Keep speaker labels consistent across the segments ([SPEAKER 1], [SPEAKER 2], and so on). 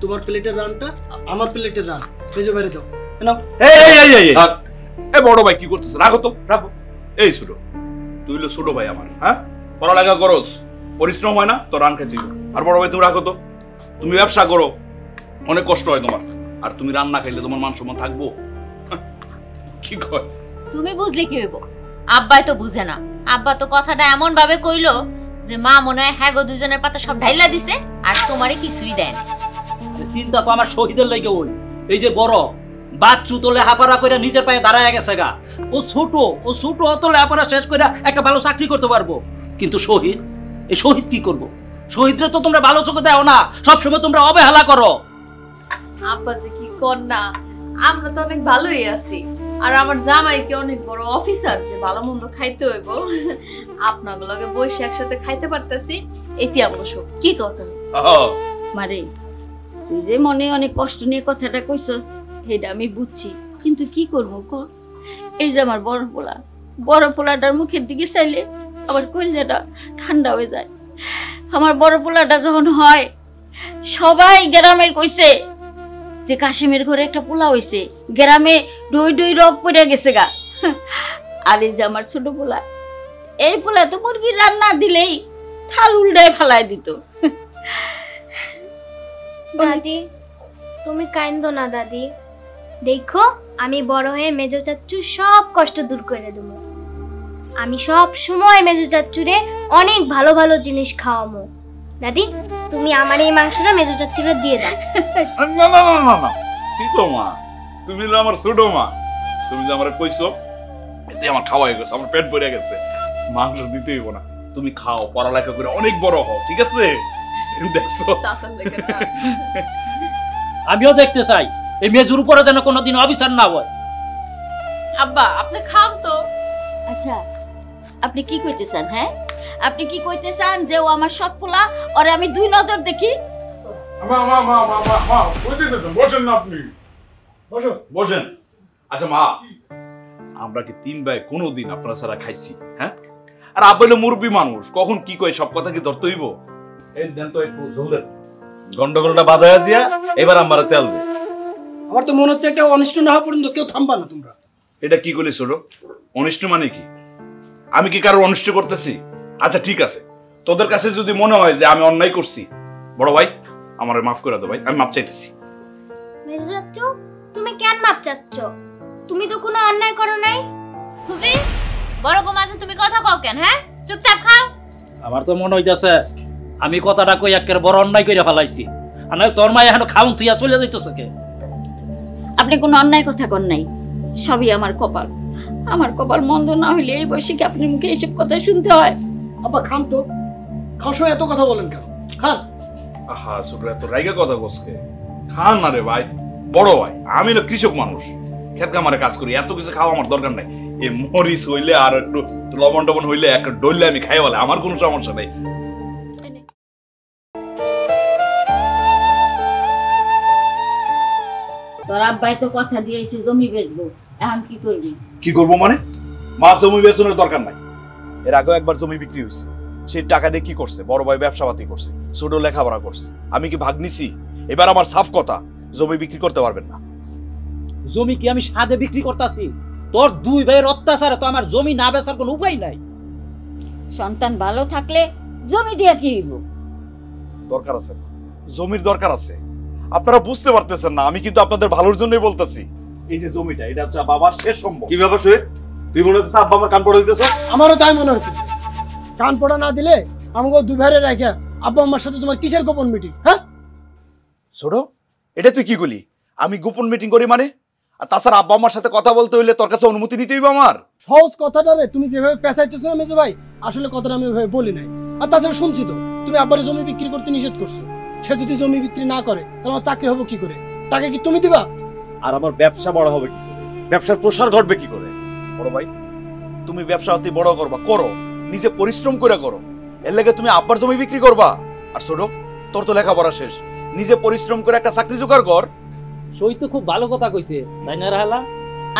[SPEAKER 1] তোমার প্লেটের রানটা আমার প্লেটের রান মেজো বাইরে দাও নাও।
[SPEAKER 2] এই বড় ভাই কি করতেছ? রাখো তো, রাখো। এই ছোট, তুই হলো ছোট ভাই আমার, হ্যাঁ? পড়ালেখা করস, পরিশ্রম হয় না তো রান খেতে। আর বড় ভাই তুমি রাখো তো, তুমি ব্যবসা করো, অনেক কষ্ট হয় তোমার, আর তুমি রান্না খাইলে তোমার মান সম্মান থাকবো? কি কয়?
[SPEAKER 3] তুমি বুঝলে কি হইব? আব্বাই তো বুঝে না। আব্বা তো কথাটা এমন ভাবে কইলো যে মা মনে হয় হ্যাঁ গো দুজনের পাতা সব ঢাইলা দিছে আর তোমারে কিছুই দেন।
[SPEAKER 4] চিন্তা তো আমার শহীদের লাগে ওই এই যে বড় বাচ্চু তোলে হাপারা করে নিজের পায়ে দাঁড়ায় গেছে গা। ও ছোট অত লেখাপড়া শেষ করে একটা ভালো চাকরি করতে পারবো, কিন্তু শহীদ, এই শহীদ কি করবো? শহীদরে তো তোমরা ভালো চোখে দেও না, সবসময় তোমরা অবহেলা করো।
[SPEAKER 5] আব্বা যে কি কর না, আমরা তো অনেক ভালোই আছি। আর আমার জামাই কি অনেক বড় অফিসার যে ভালো মন্দ খাইতে হইব, আপনাগুলোকে বসে একসাথে খাইতে পারতেছি, এটি আমার সুখ। কি কও তুমি?
[SPEAKER 3] মারে তুই যে মনে অনেক কষ্ট নিয়ে কথাটা কইছস সেটা আমি বুঝছি, কিন্তু কি করবো কো? এই যে আমার বড় পোলাটার মুখের দিকে চাইলে আবার কলিজাটা ঠান্ডা হয়ে যায়। আমার বড় পোলাটা যখন হয় সবাই গ্রামের কইছে যে কাশিমের ঘরে একটা পোলা হইছে, গ্রামে ডই রব পড়ে গেছে গা। আর এই যে আমার ছোট পোলা, এই পোলা তো মুরগির রান্না দিলেই থাল উল্টায় ফেলায় দিত।
[SPEAKER 6] দাদি তুমি কাইন্দো না দাদি, দেখো আমি বড় হয়ে মেজো চাচ্চু সব কষ্ট দূর করে দেবো। আমি সব সময় মেজো চাচ্চুরে অনেক ভালো ভালো জিনিস খাওয়াবো। দাদি তুমি আমার এই মাংসটা মেজো চাচ্চুরে দিয়ে দাও।
[SPEAKER 2] না না না না না, কি তো মা, তুমি হলো আমার ছোট মা, তুমি যে আমার কইছো এতে আমার খাওয়া হয়ে গেছে, আমার পেট ভরে গেছে, মাংস দিতে হইব না। তুমি খাও, পড়ালেখা করে অনেক বড় হও, ঠিক আছে? দেখছো,
[SPEAKER 4] আমিও দেখতে চাই এই মেজুর উপরে যেন কোনোদিন অবিচার না হয়।
[SPEAKER 5] আব্বা আপনি খাও তো।
[SPEAKER 3] আচ্ছা আপনি কি কইতে চান? হ্যাঁ আপনি কি কইতে চান যে ও আমার সৎ পোলা, ওরে আমি দুই নজর দেখি?
[SPEAKER 2] বসেন না আপনি, বসেন। আচ্ছা মা, আমরা কি তিন ভাই কোনোদিন আপনারা ছাড়া খাইছি? হ্যাঁ, আর আব্বা হলো মুরব্বী মানুষ, কখন কি কয় সব কথা কি ধরতে হইব? এই দেন তো একটু ঝোল দেন, গন্ডগোলটা বাঁধাইয়া দিয়া এবার আমরা তেল দে।
[SPEAKER 1] আমার তো মনে হচ্ছে কেউ অনিষ্ট না হওয়া পর্যন্ত কেউ থামবা না তোমরা।
[SPEAKER 2] এটা কি করলি ছোট? অনিষ্ট মানে কি? আমি কি কারোর অনিষ্ট করতেছি? আচ্ছা ঠিক আছে, তোদের কাছে যদি মনে হয় যে আমি অন্যায় করছি, বড় ভাই আমারে মাফ করে দাও ভাই, আমি মাপ চাইতেছি।
[SPEAKER 6] মেজো চাচ্চু তুমি কেন মাপ চাচ্ছ? তুমি তো কোনো অন্যায় করো নাই।
[SPEAKER 3] খুবই বড় গো মাঝে তুমি কথা কও কেন? হ্যাঁ চুপচাপ খাও।
[SPEAKER 4] আমার তো মনে হইতাছে আমি কথাটা কই একের বড় অন্যায় কইরা ফেলাইছি, আর নয় তোর মা এখন খাউন তুইয়া চলে যাইতেছে কে?
[SPEAKER 3] আপনি কোনো অন্যায় কথা কন নাই, সবই আমার কপাল। আমার কপাল মন্দ না হইলে এই বয়সে কি আপনার মুখে এইসব কথা শুনতে হয়?
[SPEAKER 1] আব্বা খান তো, খাওয়ার সময় এত কথা বলেন কেন? খান।
[SPEAKER 2] আহা ছোট, এত রাইগা কথা কসকে, খান না রে ভাই। বড় ভাই আমি হলো কৃষক মানুষ, ক্ষেত কামারে কাজ করি, এত কিছু খাওয়া আমার দরকার নাই। এই মরিচ হইলে আর একটু লবণ টবণ হইলে একটা ডইলে আমি খাই বলে, আমার কোনো সমস্যা নেই।
[SPEAKER 3] তোর আব্বাই তো কথা দিয়েছে জমি বেচবো, এখন কি করবি?
[SPEAKER 2] কি করবো মানে? মা জমি বেচনের দরকার নাই, এর আগেও একবার জমি বিক্রি হয়েছে, সেই টাকা দিয়ে কি করছে? বড় ভাই ব্যবসাপাতি করছে, ছোট লেখাপড়া করছে, আমি কি ভাগ নিছি? এবার আমার সাফ কথা, জমি বিক্রি করতে পারবেন না।
[SPEAKER 4] জমি কি আমি সাদে বিক্রি করতেছি? তোর দুই ভাইয়ের অত্যাচারে তো আমার জমি না বেচার কোনো উপায় নাই।
[SPEAKER 3] সন্তান ভালো থাকলে জমি দিয়া কি হইব?
[SPEAKER 2] দরকার আছে, জমির দরকার আছে, আপনারা বুঝতে পারতেছেন না। আমি কিন্তু আপনাদের ভালোর জন্যই বলতেছি। এই যে জমিটা, এটা হচ্ছে বাবার শেষ সম্ভব। কি ব্যাপার শহীদ, তুই মনে হচ্ছে আব্বা আমার কান পড়া দিতেছ?
[SPEAKER 1] আমারও তাই মনে হচ্ছে, কান পড়া না দিলে আমাকে দুই ভাইয়ের রেখে আব্বা আমার সাথে তোমার কিসের গোপন মিটিং? হ্যাঁ
[SPEAKER 2] ছোট, এটা তুই কি করলি? আমি গোপন মিটিং করি মানে? আর তাছাড়া আব্বা আমার সাথে কথা বলতে হইলে তোর কাছে অনুমতি নিতে হইবে আমার।
[SPEAKER 1] সহজ কথাটা রে তুমি যেভাবে পেঁচাইতেছো না মেজো ভাই, আসলে কথাটা আমি ওইভাবে বলি নাই। আর তাছাড়া শুনছি তো তুমি আব্বারে জমি বিক্রি করতে নিষেধ করছো। সে যদি জমি বিক্রি না করে তাহলে আমার চাকরি হবে কি করে? টাকা কি তুমি দিবা?
[SPEAKER 2] আর আমার ব্যবসা বড় হবে কি করে? ব্যবসার প্রসার ঘটবে কি করে? বড় ভাই, তুমি ব্যবসা অতি বড় করবা, করো, নিজে পরিশ্রম করে করো, এর লাগে তুমি আব্বার জমি বিক্রি করবা? আর ছোট, তোর তো লেখাপড়া শেষ, নিজে পরিশ্রম করে একটা চাকরি জোগাড় কর।
[SPEAKER 4] সই তো খুব ভালো কথা কইছে, তাই না রাহালা?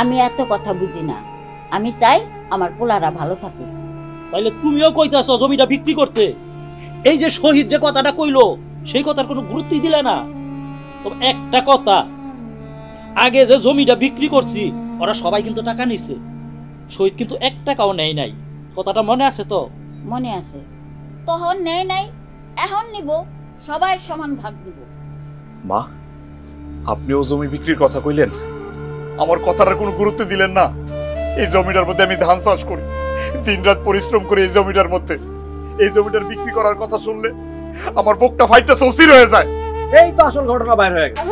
[SPEAKER 3] আমি এত কথা বুঝি না, আমি চাই আমার পোলারা ভালো থাকুক।
[SPEAKER 4] তাইলে তুমিও কইতাছো জমিটা বিক্রি করতে? এই যে শহীদ যে কথাটা কইলো সেই কথার কোনো গুরুত্বই দিলে না। তবে একটা কথা, আগে যে জমিটা বিক্রি করছি ওরা সবাই কিন্তু টাকা নিচ্ছে, শহীদ কিন্তু 1 টাকাও নেয় নাই। কথাটা মনে আছে তো?
[SPEAKER 3] মনে আছে। তখন নেই নাই, এখন নিব, সবাই সমান ভাগ দিব।
[SPEAKER 7] মা, আপনিও জমি বিক্রির কথা কইলেন, আমার কথাটার কোনো গুরুত্ব দিলেন না। এই জমিটার মধ্যে আমি ধান চাষ করি, দিনরাত পরিশ্রম করি এই জমিটার মধ্যে। এই জমিটার বিক্রি করার কথা শুনলে আমার বুকটা ফাইটটা সৌসির হয়ে যায়।
[SPEAKER 8] এই তো আসল ঘটনা বাইর হয়ে গেছে।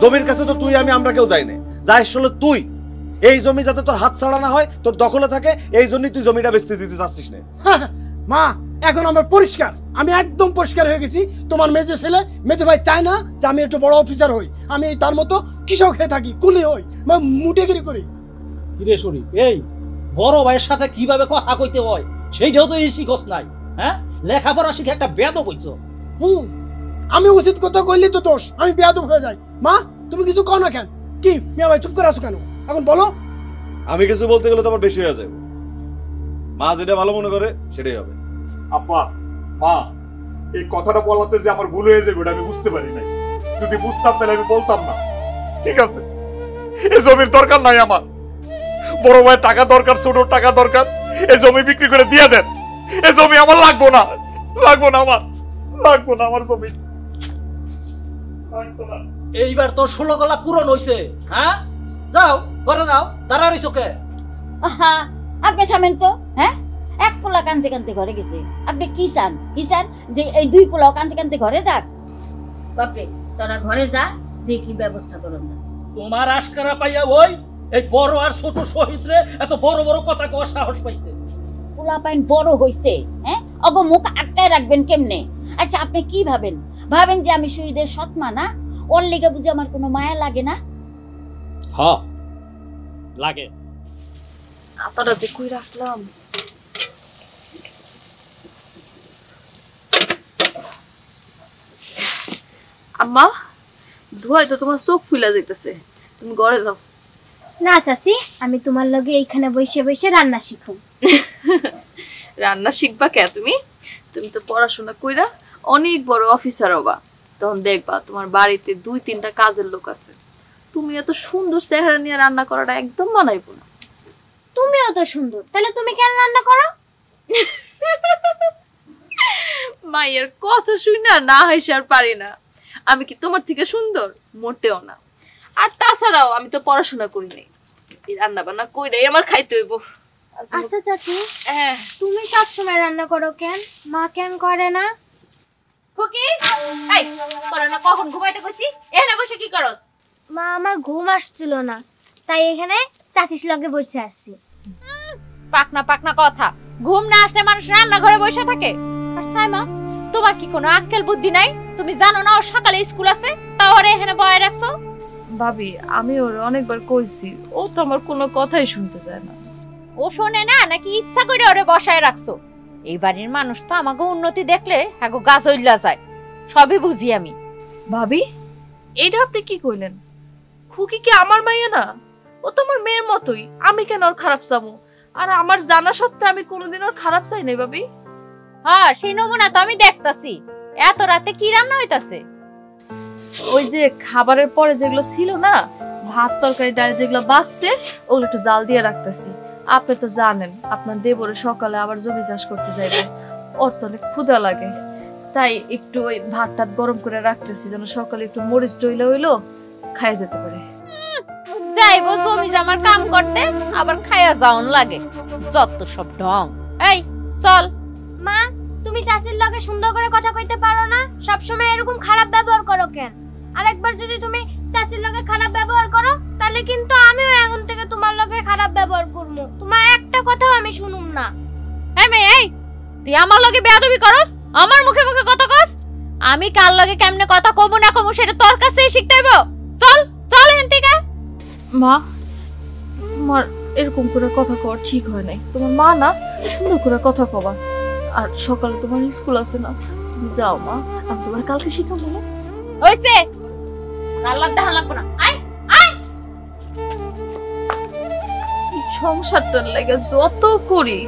[SPEAKER 8] জমির কাছে তো তুই আমরা কেউ যাই না, যাই আসলে তুই। এই জমি যাতে তোর হাত ছাড়া না হয়, তোর দখলে থাকে, এই জন্যই তুই জমিটা বেচতে দিতে চাচ্ছিস না।
[SPEAKER 1] মা, এখন আমার পরিষ্কার, আমি একদম পরিষ্কার হয়ে গেছি। তোমার মেজো ছেলে মেজো ভাই চায় না যে আমি একটু বড় অফিসার হই, আমি তার মতো কৃষক হয়ে থাকি, কুলি হই, মুটেগিরি করি।
[SPEAKER 4] কিরে শরীফ, এই বড় ভাইয়ের সাথে কিভাবে কথা কইতে হয় সেইটাও তো এই শিখস নাই। হ্যাঁ, লেখাপড়া শিখে একটা বেয়াদব হইছো।
[SPEAKER 1] আমি উচিত কথা কইলি তো দোষ, আমি বেয়াদব হয়ে যাই। মা, তুমি কিছু কও না কেন? কি মিয়া ভাই চুপ করে আছো কেন? এখন বলো।
[SPEAKER 8] আমি কিছু বলতে গেলে তো আবার বেশি হয়ে যাবে। মা যেটা ভালো মনে করে সেটাই হবে।
[SPEAKER 7] আব্বা, মা, এই কথাটা বলাতে যে আমার ভুল হয়ে যাবে ওটা আমি বুঝতে পারি নাই। যদি বুঝতাম তাহলে আমি বলতাম না। ঠিক আছে, এই জমির দরকার নাই আমার। বড় ভাইয়ের টাকা দরকার, ছোট টাকা দরকার, এই জমি বিক্রি করে দিয়ে দেন। এই জমি আমার লাগবো না, লাগবো না, আমার লাগবো না, আমার জমি লাগবো না।
[SPEAKER 4] এইবার তো 16 গলা পূরণ হইছে। হ্যাঁ, যাও ঘরে যাও, দাঁড়া রইছো কে?
[SPEAKER 3] আহা, আপনি থামেন তো। হ্যাঁ, 1 পোলা কানতে কানতে ঘরে গেছে, আপনি কি চান? যে এই 2 পোলাও কানতে কানতে ঘরে যাক? বাপরে, তোরা ঘরে যা, দেখি ব্যবস্থা করুন।
[SPEAKER 4] তোমার আশকারা পাইয়া ওই এই বড় আর ছোট শহীদ রে এত বড় বড় কথা কওয়ার সাহস পাইছে।
[SPEAKER 3] পোলা পাইন বড় হইছে, হ্যাঁ, অগ মুখ আটকায় রাখবেন কেমনে? আচ্ছা, আপনি কি ভাবেন যে আমি শহীদের সৎমা না? ওর লেগে বুঝি আমার কোনো মায়া লাগে না?
[SPEAKER 4] হ্যাঁ লাগে।
[SPEAKER 5] আপাটা যে কই রাখলাম? আম্মা, ধোয়াই তো তোমার চোখ ফুলা যাইতেছে, তুমি ঘরে যাও।
[SPEAKER 6] না চাচি, আমি তোমার লগে এইখানে বসে বসে রান্না শিখুম।
[SPEAKER 5] রান্না শিখবা কে তুমি? তুমি তো পড়াশোনা কইরা অনেক বড় অফিসার হবা, তখন দেখবা তোমার বাড়িতে 2-3টা কাজের লোক আছে। তুমি এত সুন্দর চেহারা নিয়ে রান্না করাটা একদম মানাইবো না।
[SPEAKER 6] তুমিও তো সুন্দর, তাহলে তুমি কেন রান্না করো?
[SPEAKER 5] মায়ের কথা শুনে না হাসি আর পারি না। আমি কি তোমার থেকে সুন্দর? মোটেও না। আর তাছাড়াও আমি তো পড়াশোনা করি নাই, রান্না বান্না কইরাই আমার খাইতে হইব।
[SPEAKER 6] আচ্ছা চাচি, তুমি সবসময় রান্না করো কেন? মা কেন করে না?
[SPEAKER 3] খুকি, এই তোরা না কখন ঘুমাইতে কইছি, এখানে বসে কি করস?
[SPEAKER 6] মা, আমার ঘুম আসছিল না, তাই এখানে চাচির লগে বসে আছি।
[SPEAKER 9] পাকনা কথা, ঘুম না আসলে মানুষ রান্না ঘরে বসে থাকে? আর সাইমা, তোমার কি কোনো আক্কেল বুদ্ধি নাই? তুমি জানো না ওর সকালে স্কুল আছে, তাও ওরে এখানে বয়ে রাখছো?
[SPEAKER 5] ভাবি, আমি ওর অনেকবার কইছি, ও তো আমার কোনো কথাই শুনতে চায় না।
[SPEAKER 9] ও শোনে না নাকি ইচ্ছা করে ওরে বসায় রাখছো? এই বাড়ির মানুষ তো আমাকে উন্নতি দেখলে হ্যাগো গাছ হইলা যায়, সবই বুঝি আমি।
[SPEAKER 5] ভাবি, এইটা আপনি কি কইলেন? খুকি কি আমার মাইয়া না? ও তো আমার মেয়ের মতোই, আমি কেন ওর খারাপ চাবো? আর আমার জানা সত্ত্বেও আমি কোনোদিন ওর খারাপ চাই নাই। ভাবি,
[SPEAKER 9] হ্যাঁ, সেই নমুনা তো আমি দেখতাছি। এত রাতে কি রান্না হইতাছে?
[SPEAKER 5] ওই যে খাবারের পরে যেগুলো ছিল না, ভাত তরকারি ডাল যেগুলো বাঁচছে, ওগুলো একটু জাল দিয়ে রাখতেছি। আপনি তো জানেন আপনার দেবরে সকালে আবার জমি চাষ করতে যাইবে, ওর তো অনেক ক্ষুধা লাগে, তাই একটু ওই ভাত টাত গরম করে রাখতেছি, যেন সকালে একটু মরিচ ডইলে হইলো খাই যেতে পারে।
[SPEAKER 9] যাইবো জমি জামার কাম করতে, আবার খায়া যাওন লাগে, যত সব ঢং। এই চল।
[SPEAKER 6] মা, তুমি চাচির লগে সুন্দর করে কথা কইতে পারো না? সবসময় এরকম খারাপ ব্যবহার করো কেন? আরেকবার যদি তুমি চাচির লগে খারাপ ব্যবহার করো, তাহলে কিন্তু আমিও এখন থেকে তোমার লগে খারাপ ব্যবহার করব। তোমার একটা কথাও আমি শুনুম না।
[SPEAKER 9] এই তুই আমার লগে বেয়াদবি করস, আমার মুখে মুখে কথা কস? আমি কার লগে কেমনে কথা কমু না কমু সেটা তোর কাছ থেকে শিখতে হইব। চল চল এখান থেকে।
[SPEAKER 5] মা, তোমার এরকম করে কথা কওয়া ঠিক হয় নাই। তোমার মা না, সুন্দর করে কথা কবা। আর সকালে তোমার স্কুল আছে না, তুমি যাও মা, আমি তোমার কালকে শিখাবো না।
[SPEAKER 9] হইছে, আল্লাহ দেখা লাগবে না। আয় আয়।
[SPEAKER 5] এই সংসারটার লাগে যত করি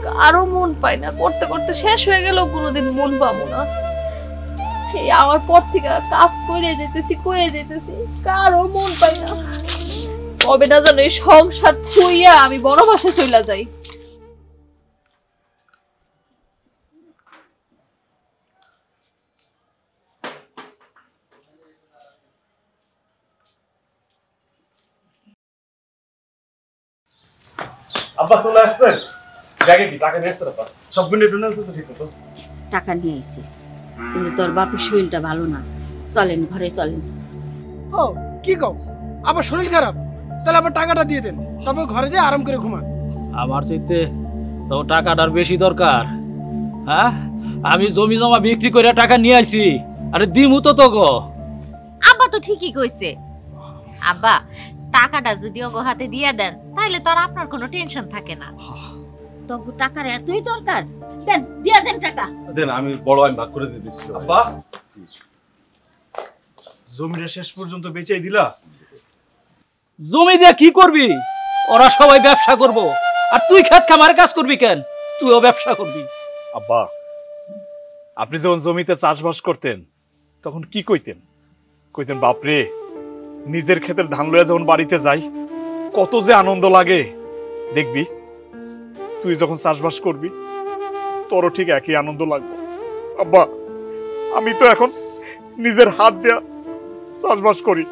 [SPEAKER 5] কারো মন পাই না, করতে করতে শেষ হয়ে গেল, কোনোদিন মন পাবো না। এই আমার পর থেকে কাজ করে যেতেছি কারো মন পাই না। কবে না জানো এই সংসার থুইয়া আমি বনবাসে চলে যাই।
[SPEAKER 8] আব্বা চলে আসছেন? ব্যাগে কি টাকা নিয়ে আসছেন? আব্বা সব গুণে টুনে তো ঠিক মতো
[SPEAKER 3] টাকা নিয়ে আইছি, কিন্তু তোর বাপের শরীরটা ভালো না, চলেন ঘরে চলেন।
[SPEAKER 1] ও কি কও, আবার শরীর খারাপ? তাহলে আবার টাকাটা দিয়ে দেন, তারপর ঘরে যেয়ে আরাম করে ঘুমান।
[SPEAKER 4] আমার চাইতে তো টাকাটার বেশি দরকার। হ্যাঁ, আমি জমি জমা বিক্রি করে টাকা নিয়ে আইছি, আরে দিমু তো গো।
[SPEAKER 9] আব্বা তো ঠিকই কইছে। আব্বা, টাকাটা যদি ওগো হাতে দিয়ে দেন তাহলে তো আর আপনার কোনো টেনশন থাকে না।
[SPEAKER 3] তবু টাকার এতই দরকার, দেন দিয়া দেন টাকা।
[SPEAKER 8] দেন, আমি বড় আমি ভাগ করে দিয়ে দিচ্ছি।
[SPEAKER 2] আব্বা, জমিটা শেষ পর্যন্ত বেচাই দিলা?
[SPEAKER 4] জমি দিয়ে কি করবি? ওরা সবাই ব্যবসা করব, আর তুই খেত খামারে কাজ করবি কেন? তুইও ব্যবসা করবি।
[SPEAKER 7] আব্বা, আপনি যখন জমিতে চাষবাস করতেন তখন কি কইতেন? কইতেন বাপরে, নিজের ক্ষেতের ধান লইয়া যখন বাড়িতে যাই কত যে আনন্দ লাগে। দেখবি তুই যখন চাষবাস করবি তোরও ঠিক একই আনন্দ লাগবে। আব্বা, আমি তো এখন নিজের হাত দিয়া চাষবাস করি,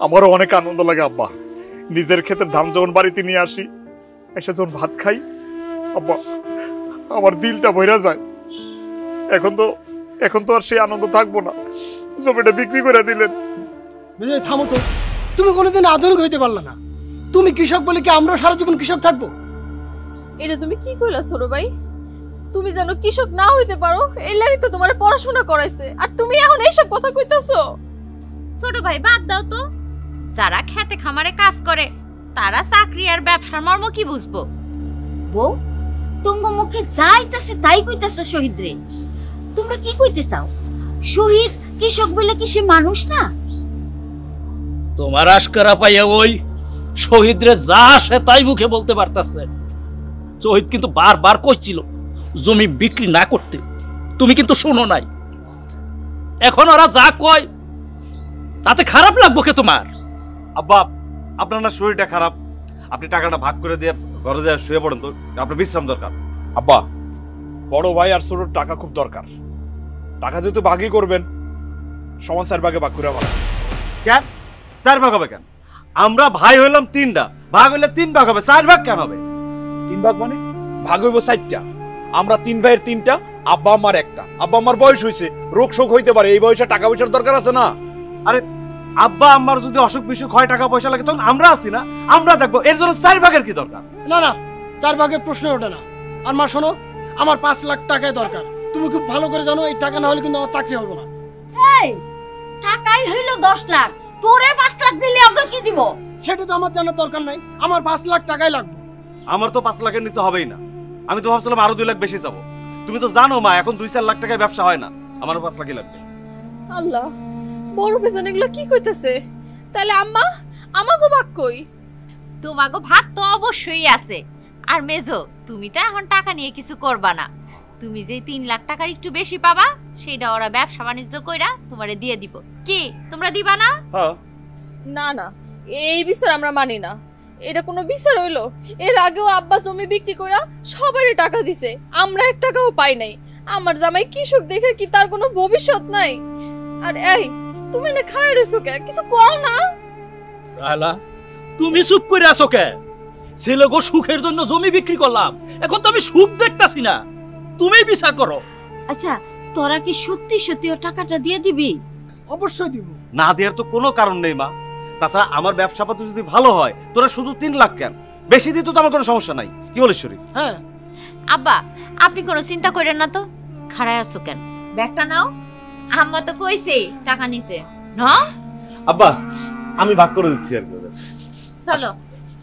[SPEAKER 7] আমারও অনেক আনন্দ লাগে আব্বা। নিজের ক্ষেতের ধান যখন বাড়িতে নিয়ে আসি, এসে যখন ভাত খাই, আব্বা আমার দিলটা ভইরা যায়। এখন তো আর সেই আনন্দ থাকবো না, জমিটা বিক্রি করে দিলেন।
[SPEAKER 1] থামো তো, তুমি কোনোদিন আধুনিক হইতে পারলা না। তুমি কৃষক বলে কি আমরা সারা জীবন কৃষক থাকবো?
[SPEAKER 5] এটা তুমি কি কইলা ছোট ভাই? তুমি জানো কৃষক না হইতে পারো, এই লাগি তো তোমার পড়াশোনা করাইছে, আর তুমি এখন এইসব কথা কইতাছো?
[SPEAKER 9] ছোট ভাই বাদ দাও তো, যারা খেতে খামারে কাজ করে তারা চাকরি আর ব্যবসার মর্ম কি বুঝবো?
[SPEAKER 3] বউ, তোমার মুখে যাইতাছে তাই কইতাছো শহীদ রে। তোমরা কি কইতে চাও? শহীদ কৃষক বলে কি সে মানুষ না?
[SPEAKER 4] তোমার আশকারা পাইয়া ওই শহীদরে যা আসে তাই মুখে বলতে পারতাছে। শহীদ কিন্তু বারবার কইছিল জমি বিক্রি না করতে, তুমি কিন্তু শোনো নাই। এখন ওরা যা কয় তাতে খারাপ লাগবো কে তোমার?
[SPEAKER 8] আব্বা, আপনার না শরীরটা খারাপ, আপনি টাকাটা ভাগ করে দিয়ে ঘরে যায় শুয়ে পড়েন তো, আপনার বিশ্রাম দরকার।
[SPEAKER 7] আব্বা, বড় ভাই আর ছোট টাকা খুব দরকার। টাকা যেহেতু ভাগই করবেন, সমান 4 ভাগে ভাগ করে আমার।
[SPEAKER 8] কেন 4 ভাগ হবে কেন? আমরা ভাই হইলাম 3টা, ভাগ হইলে 3 ভাগ হবে, 4 ভাগ কেন হবে?
[SPEAKER 7] 3 ভাগ মানে ভাগ হইব 4টা। আমরা 3 ভাইয়ের 3টা, আব্বা আমার 1টা। আব্বা আমার বয়স হইছে, রোগ শোক হইতে পারে, এই বয়সে টাকা পয়সার দরকার আছে না?
[SPEAKER 8] আরে আব্বা আমার যদি অসুখ বিসুখ হয়, টাকা পয়সা লাগে, তখন আমরা আছি না, আমরা দেখবো। এর জন্য 4 ভাগের কি দরকার?
[SPEAKER 1] না না, 4 ভাগের প্রশ্ন ওঠে না। আর মা শোনো, আমার 5 লাখ টাকায় দরকার। তুমি খুব ভালো করে জানো এই টাকা না হলে কিন্তু আমার চাকরি হবে না।
[SPEAKER 3] এই টাকাই হইলো 10 লাখ, তোরে 5 লাখ দিলে ওকে কি দিব?
[SPEAKER 1] সেটা তো আমার জানার দরকার নাই, আমার 5 লাখ টাকাই লাগবে।
[SPEAKER 8] আমার তো 5 লাখের নিচে হবেই না। আমি তো ভাবছিলাম আরো 2 লাখ বেশি যাবো। তুমি তো জানো মা, এখন 2-4 লাখ টাকায় ব্যবসা হয় না, আমারও 5 লাখই লাগবে।
[SPEAKER 5] আল্লাহ, বড় পেছন এগুলো কি কইতাছে? তাহলে আম্মা, আমাগো ভাগ কই?
[SPEAKER 9] তোমাগো ভাগ তো অবশ্যই আছে। আর মেজো, তুমি তো এখন টাকা নিয়ে কিছু করবা না। তুমি যে 3 লাখ টাকার একটু বেশি পাবা, সেটা ওরা ব্যবসা বাণিজ্য কইরা তোমারে দিয়ে দিব। কি তোমরা দিবা না?
[SPEAKER 8] হ্যাঁ।
[SPEAKER 5] না না, এই বিচার আমরা মানি না। এটা কোনো বিচার হইলো? এর আগেও আব্বা জমি বিক্রি কইরা সবারই টাকা দিছে, আমরা 1 টাকাও পাই নাই। আমার জামাই কৃষক দেখে কি তার কোনো ভবিষ্যৎ নাই? আর এই তুমি না খায় রইছো কে? কিছু কও না?
[SPEAKER 4] রাহলা, তুমি চুপ করে আছো কে? ছেলে গো সুখের জন্য জমি বিক্রি করলাম, এখন তো আমি সুখ দেখতাছি না, তুমি বিচার করো।
[SPEAKER 3] আচ্ছা, তোরা কি সত্যি সত্যি ও টাকাটা দিয়ে দিবি?
[SPEAKER 1] অবশ্যই দিব।
[SPEAKER 8] না দেওয়ার তো কোনো কারণ নেই মা। তাছাড়া আমার ব্যবসা পাতি যদি ভালো হয়, তোরা শুধু 3 লাখ কেন, বেশি দিতে তো আমার কোনো সমস্যা নাই। কি বলিস শরীর?
[SPEAKER 1] হ্যাঁ।
[SPEAKER 9] আব্বা, আপনি কোনো চিন্তা করেন না তো, খাড়ায় আছো কেন? ব্যাগটা নাও, আম্মা তো কইছে টাকা নিতে। নাও
[SPEAKER 8] আব্বা, আমি ভাগ করে দিচ্ছি আর কি।
[SPEAKER 9] চলো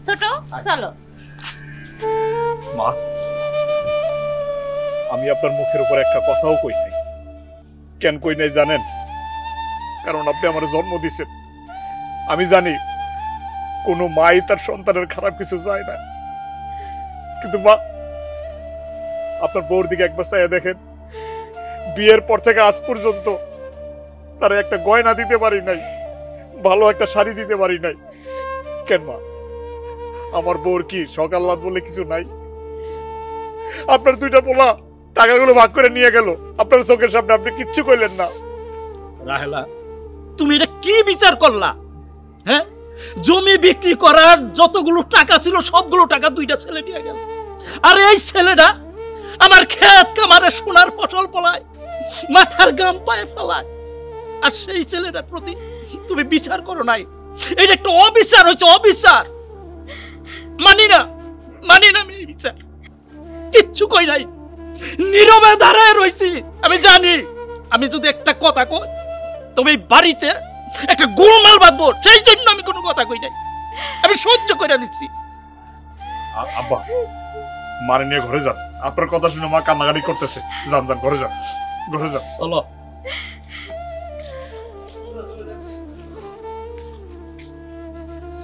[SPEAKER 9] ছোট, চলো।
[SPEAKER 7] মা, আমি আপনার মুখের উপর একটা কথাও কই নাই। কেন কই নাই জানেন? কারণ আপনি আমার জন্ম দিয়েছেন। আমি জানি কোনো মাই তার সন্তানের খারাপ কিছু চায় না, কিন্তু মা, আপনার বউর দিকে একবার চাইয়া দেখেন। বিয়ের পর থেকে আজ পর্যন্ত তারা একটা গয়না দিতে পারি নাই, ভালো একটা শাড়ি দিতে পারি নাই। কেন মা, আমার বউর কি সকাল্লাদ বলে কিছু নাই? আপনার দুইটা পোলা টাকাগুলো ভাগ করে নিয়ে গেল, আপনার চোখের সামনে আপনি কিচ্ছু কইলেন না।
[SPEAKER 4] রাহেলা, তুমি এটা কি বিচার করলা? হ্যাঁ, জমি বিক্রি করার যতগুলো টাকা ছিল সবগুলো টাকা দুইটা ছেলে নিয়ে গেল, আর এই ছেলেটা আমার ক্ষেত কামারে সোনার ফসল ফলায়, মাথার গাম পায়ে ফেলায়, আর সেই ছেলেটার প্রতি তুমি বিচার করো নাই। এটা একটা অবিচার হচ্ছে, অবিচার। মানি না আমি এই বিচার। কিচ্ছু কই নাই, নীরবে দাঁড়ায় রইছি। আমি জানি আমি যদি একটা কথা কই তবে এই বাড়িতে একটা গোলমাল বাঁধবো, সেই জন্য আমি কোনো কথা কই নাই, আমি সহ্য করে নিচ্ছি।
[SPEAKER 7] আব্বা, মারে নিয়ে ঘরে যান। আপনার কথা শুনে মা কান্নাকাটি করতেছে। যান যান, ঘরে যান, ঘরে যান।
[SPEAKER 4] চলো।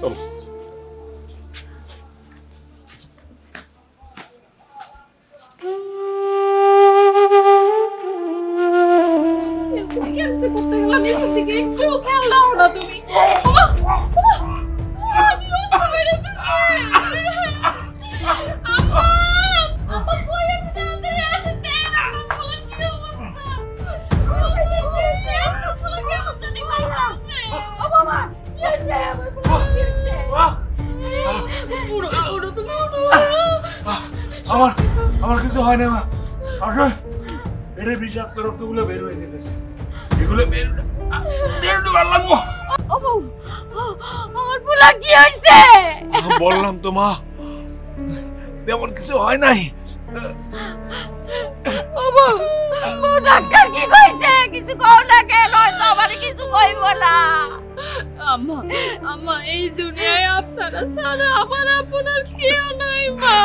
[SPEAKER 7] চলো।
[SPEAKER 5] করতে গেলাম এসব দিকে একটু খেয়াল দাও না তুমি।
[SPEAKER 2] আমার কিছু হয় না মা, আসলে এটা বিষাক্ত রক্তগুলো বের হয়ে যেতেছে, এগুলো বের ভালো লাগবো।
[SPEAKER 3] আমার পোলা কি হয়েছে?
[SPEAKER 2] বললাম তো মা, তেমন কিছু হয় নাই।
[SPEAKER 3] ডাক্তার কি কইছে? কিছু কও না কেন? হয়তো আমার কিছু কইব না।
[SPEAKER 5] আম্মা, এই দুনিয়ায় আপনারা ছাড়া আমার আপনার কেউ নাই মা।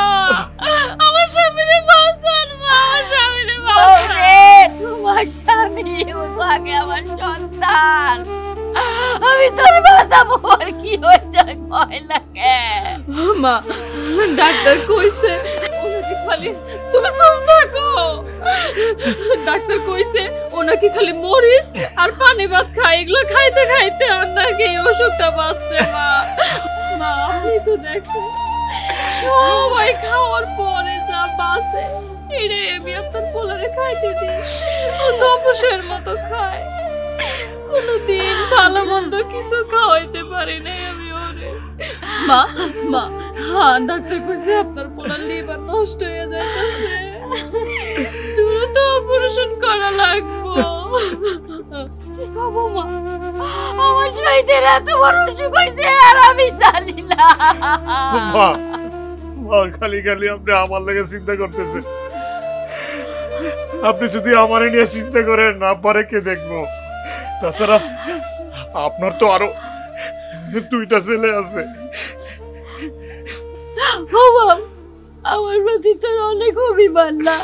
[SPEAKER 5] আমার স্বামীরে বাঁচান মা, আমার স্বামীরে বাঁচান।
[SPEAKER 3] তোমার স্বামী ও তো আগে আমার সন্তান, আমি তোর বাঁচাবো, আর কি হয়েছে ভয় লাগে।
[SPEAKER 5] মা, ডাক্তার কইছে ওনাকে খালি, তুমি চুপ থাকো। ডাক্তার কইছে ওনাকে খালি মরিচ আর পানি ভাত খায়, এগুলো খাইতে খাইতে আর নাকি এই অসুখটা বাঁচছে। মা আপনি তো দেখছেন সবাই খাওয়ার পরে যা বাঁচে এরে আমি আপনার পোলারে খাইতে দিই, ও তো অপসের মতো খায়। কোনদিন ভালো মন্দ কিছু খাওয়াইতে পারি নাই আমি ওরে। মা, হ্যাঁ ডাক্তার কইছে আপনার পোলার লিভার নষ্ট হয়ে যাইতেছে, দ্রুত অপারেশন করা লাগবো।
[SPEAKER 3] বাবু মা, আমার শহীদের এত বড় অসুখ হয়েছে আর আমি জানি না।
[SPEAKER 7] মা, খালি খালি আপনি আমার লাগে চিন্তা করতেছেন। আপনি যদি আমার নিয়ে চিন্তা করেন, আব্বারে কে দেখবো? তাছাড়া আপনার তো আরো দুইটা ছেলে আছে।
[SPEAKER 3] আমার প্রতি তোর অনেক অভিমান না?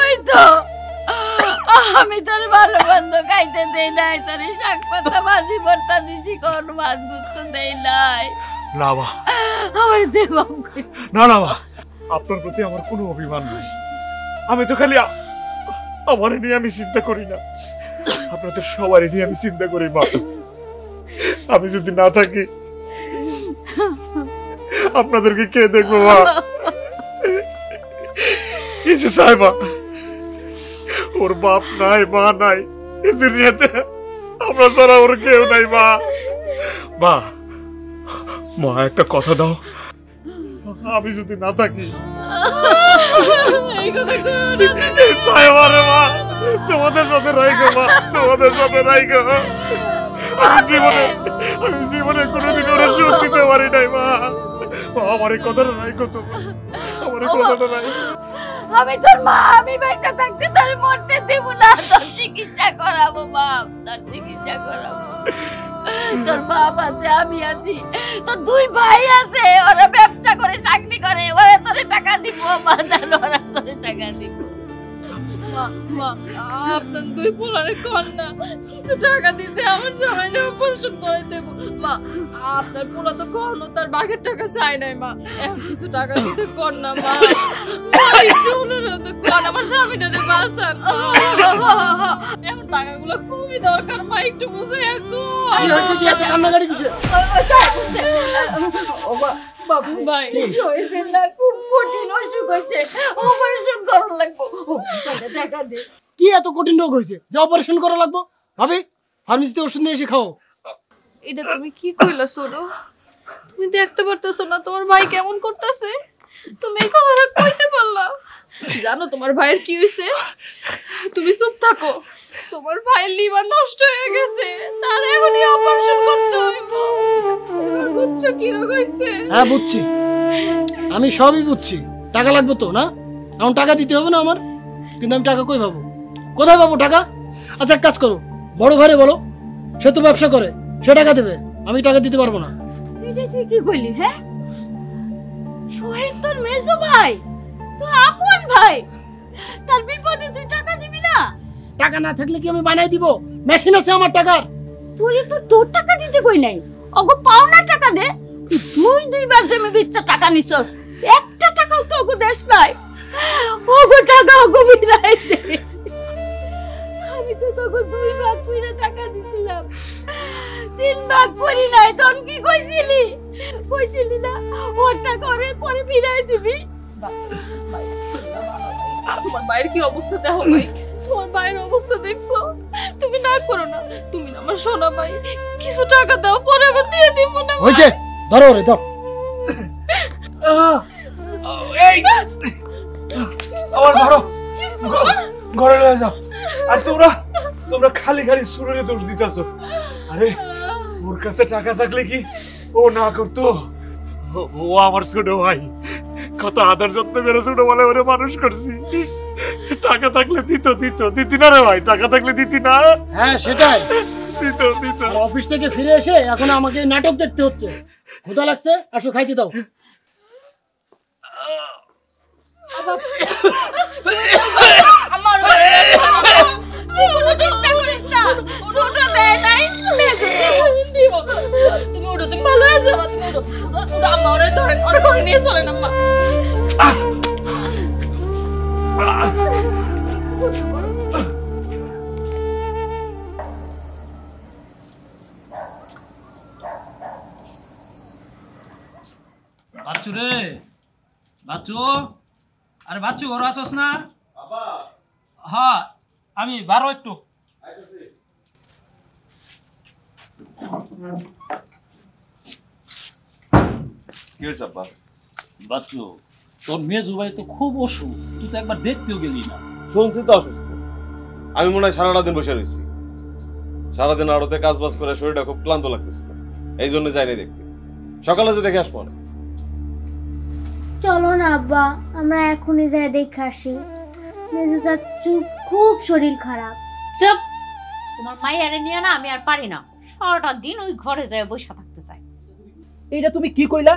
[SPEAKER 3] ওই তো আমি তোর ভালো মন্দ খাইতে দেই নাই, তোর শাক পাতা ভাজি ভর্তা দিছি, কোন মাছ গুস্ত দেই নাই।
[SPEAKER 7] না মা,
[SPEAKER 3] আমার দেবাম
[SPEAKER 7] না মা, আপনার প্রতি আমার কোনো অভিমান নাই। আমি তো খালি আমার নিয়ে আমি চিন্তা করি না, আপনাদের সবারই নিয়ে আমি চিন্তা করি মা। আমি যদি না থাকি আপনাদেরকে কে দেখবো মা? কিছু চাই মা, ওর বাপ নাই, মা নাই, এই দুনিয়াতে আমরা ছাড়া ওর কেউ নাই মা। মা, মা একটা কথা দাও, আমি যদি না থাকি মা তোমাদের সাথে রাইগো মা, তোমাদের সাথে রাইগো। আমি জীবনে কোনোদিন ওরা সুখ দিতে পারি নাই মা। আমার এই কথাটা রাইগো, তোমার আমার এই কথাটা রাইগো।
[SPEAKER 3] আমি তোর মা, আমি বাইটা থাকতে তোর মরতে দেব না, তোর চিকিৎসা করাবো বাপ, তোর চিকিৎসা করাবো। তোর বাপ আছে, আমি আছি, তোর দুই ভাই আছে, ওরা ব্যবসা করে চাকরি করে, ওরা তোরে টাকা দিব, মা জানো ওরা তোরে টাকা দিব।
[SPEAKER 5] মা, আপনার দুই পোলারে কন্যা কিছু টাকা দিতে আমার জামাইরে অপারেশন করে দেব। মা মা আপনার পোলা তো কখনো তার বাঘের টাকা চাই নাই মা, এখন কিছু টাকা দিতে কর না মা। একটু অনুরোধ কর, আমার স্বামীটারে বাঁচান। এখন টাকাগুলো খুবই দরকার মা, একটু বুঝে
[SPEAKER 1] কি হয়েছে, কি এত কান্নাকাটি কিসের?
[SPEAKER 3] বাবু ভাই শরীরের না খুব কঠিন অসুখ হয়েছে, অপারেশন করা লাগবে। টাকা দে।
[SPEAKER 1] কি এত কঠিন রোগ হয়েছে যে অপারেশন করা লাগবে? ভাবি ফার্মেসিতে ওষুধ নিয়ে এসে খাও।
[SPEAKER 5] এটা তুমি কি কইলা সোনো? তুমি দেখতে পারতেছো না তোমার ভাই কেমন করতেছে? তুমি এই কথাটা কইতে পারলা? জানো তোমার ভাইয়ের কি হইছে? তুমি চুপ থাকো। তোমার ভাইয়ের লিভার নষ্ট হয়ে গেছে, তার এখনই অপারেশন করতে হইব। এবার বুঝছো কি রোগ হইছে?
[SPEAKER 1] হ্যাঁ বুঝছি, আমি সবই বুঝছি। টাকা লাগবে তো না? এখন টাকা দিতে হবে না আমার, কিন্তু আমি টাকা কই পাবো? কোথায় পাবো টাকা? আচ্ছা এক কাজ করো, বড় ভাইরে বলো, সে তো ব্যবসা করে, সে টাকা দেবে, আমি টাকা দিতে পারবো না।
[SPEAKER 3] এটা তুই কি কইলি? হ্যাঁ, সোহেল তোর মেজো ভাই, তোর আপন ভাই, তার বিপদে তুই টাকা দিবি না?
[SPEAKER 1] টাকা না থাকলে কি আমি বানাই দিব? মেশিন আছে আমার টাকার।
[SPEAKER 3] তুই তো তোর টাকা দিতে কই নাই, ওগো পাওনা টাকা দে। তুই দুইবার জমি বিচ্ছা টাকা নিছস, একটা টাকাও তো ওগো দেশ নাই। ওগো টাকা ওগো বিলাই দে। আমি তো তোকে 2 ভাগ কইরা টাকা দিছিলাম, 3 ভাগ করি নাই। তখন কি কইছিলি? কইছিলি না ওর টাকা ওরে পরে ফিরাই দিবি?
[SPEAKER 5] তোমার ভাইয়ের কি অবস্থা দেখো ভাই, তোমার ভাইয়ের অবস্থা দেখছো? তুমি না করো না, তুমি না আমার সোনা ভাই, কিছু টাকা দাও, পরে আবার দিয়ে দিব না।
[SPEAKER 1] হইছে, ধরো রে ধর।
[SPEAKER 8] এই আমার ধরো, ঘরে লয়ে যাও। আর তোমরা তোমরা খালি খালি সুরের দোষ দিতেছো। আরে ওর কাছে টাকা থাকলে কি ও না করতো? ও আমার ছোট ভাই, কত আদর যত্ন করে ছোট বলে ওরে মানুষ করছি। টাকা থাকলে দিতি না রে ভাই, টাকা থাকলে দিতি না?
[SPEAKER 1] হ্যাঁ সেটাই,
[SPEAKER 8] দিত।
[SPEAKER 1] আর অফিস থেকে ফিরে এসে এখন আমাকে এই নাটক দেখতে হচ্ছে। ক্ষুধা লাগছে, আসো খাইতে দাও।
[SPEAKER 3] আমার তুই কোনো চিন্তা করিস না, ছোট মেয়ে নাই,
[SPEAKER 5] দিব। তুমি ওটা তুমি ভালো হয়ে যাবা, তুমি ওটা আম্মা ওরে ধরেন, ওরে করে নিয়ে চলেন আম্মা।
[SPEAKER 4] বাচ্চু রে, বাচ্চু, আরে বাচ্চু ওরা আসস না? হ্যাঁ আমি বারো একটু।
[SPEAKER 8] কি হয়েছে আব্বা?
[SPEAKER 4] বাচ্চু তোর মেজু ভাই তো খুব অসুখ, তুই তো একবার দেখতেও গেলি না।
[SPEAKER 8] শুনছি তো অসুস্থ। আমি মনে হয় সারাটা দিন বসে রয়েছি, সারাদিন আড়তে কাজ বাজ করে শরীরটা খুব ক্লান্ত লাগতেছিল, এই জন্য যাইনি দেখতে। সকালে যে দেখে আসবো না।
[SPEAKER 6] চলো না আব্বা, আমরা এখনই যাই দেখে আসি। মেজো চাচুর খুব শরীর খারাপ।
[SPEAKER 9] চুপ, তোমার মাইয়ারে নিয়ে না আমি আর পারি না, সারাটা দিন ওই ঘরে যায় বসে থাকতে চাই।
[SPEAKER 4] এইটা তুমি কি কইলা?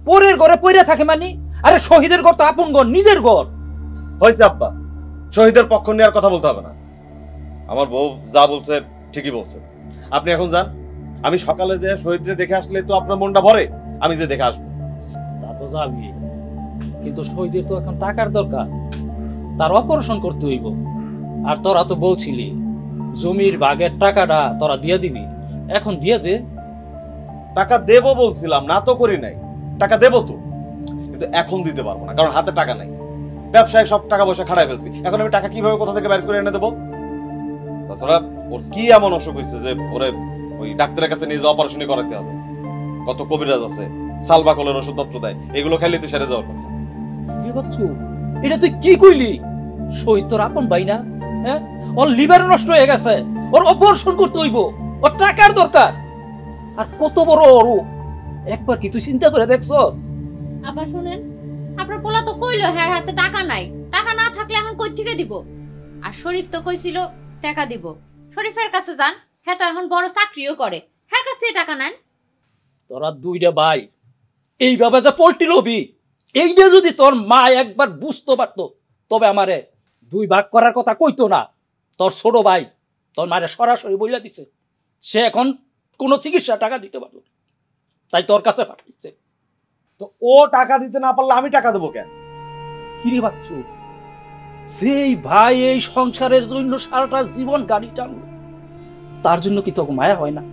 [SPEAKER 4] পরের ঘরে পইরা থাকে মানে? আরে শহীদের ঘর তো আপন ঘর, নিজের ঘর।
[SPEAKER 8] হয়েছে আব্বা, শহীদের পক্ষ নেওয়ার কথা বলতে হবে না। আমার বউ যা বলছে ঠিকই বলছে। আপনি এখন যান, আমি সকালে যে শহীদরে দেখে আসলে তো আপনার মনটা ভরে, আমি যে দেখে আসবো।
[SPEAKER 4] তা তো যাবি, কিন্তু শহীদের তো এখন টাকার দরকার, তার অপারেশন করতে হইব। আর তোরা তো বলছিলি জমির ভাগের টাকাটা তোরা দিয়ে দিবি, এখন দিয়ে দে।
[SPEAKER 8] টাকা দেবো বলছিলাম, না তো করি নাই, টাকা দেবো তো, কিন্তু এখন দিতে পারবো না, কারণ হাতে টাকা নাই। ব্যবসায় সব টাকা পয়সা খাড়াই ফেলছি, এখন আমি টাকা কিভাবে কোথা থেকে বের করে এনে দেবো? তাছাড়া ওর কি এমন অসুখ হয়েছে যে ওরে ওই ডাক্তারের কাছে নিয়ে অপারেশনই করাতে হবে? কত কবিরাজ আছে, সালবাকলের ওষুধপত্র দেয়, এগুলো খাইলে তো সেরে যাওয়ার কথা।
[SPEAKER 4] এটা তুই কি কইলি? শহীদ তোর আপন ভাই না? হ্যাঁ, ওর লিভার নষ্ট হয়ে গেছে, ওর অপারেশন করতে হইব, ওর টাকার দরকার। আর কত বড় ওর, একবার কি তুই চিন্তা করে দেখছো?
[SPEAKER 9] আবার শুনেন, আপনার পোলা তো কইলো হ্যাঁ হাতে টাকা নাই, টাকা না থাকলে এখন কই থেকে দিব? আর শরীফ তো কইছিল টাকা দিব। শরীফের কাছে যান, হ্যাঁ তো এখন বড় চাকরিও করে, হ্যাঁ কাছ থেকে টাকা নেন।
[SPEAKER 4] তোরা দুইটা ভাই এইভাবে যা পোল্ট্রি লবি, এইটা যদি তোর মা একবার বুঝতে পারতো, তবে আমারে 2 ভাগ করার কথা কইতো না। তোর ছোট ভাই তোর মারে সরাসরি বইলা দিছে, সে এখন কোনো চিকিৎসা টাকা দিতে পারলো না। তাই তোর কাছে পাঠাইছে।
[SPEAKER 8] তো ও টাকা দিতে না পারলে আমি টাকা দেবো কেন?
[SPEAKER 4] কিরে বাচ্চু, সেই ভাই এই সংসারের জন্য সারাটা জীবন গাড়ি টানলো, তার জন্য কি তোকে মায়া হয় না?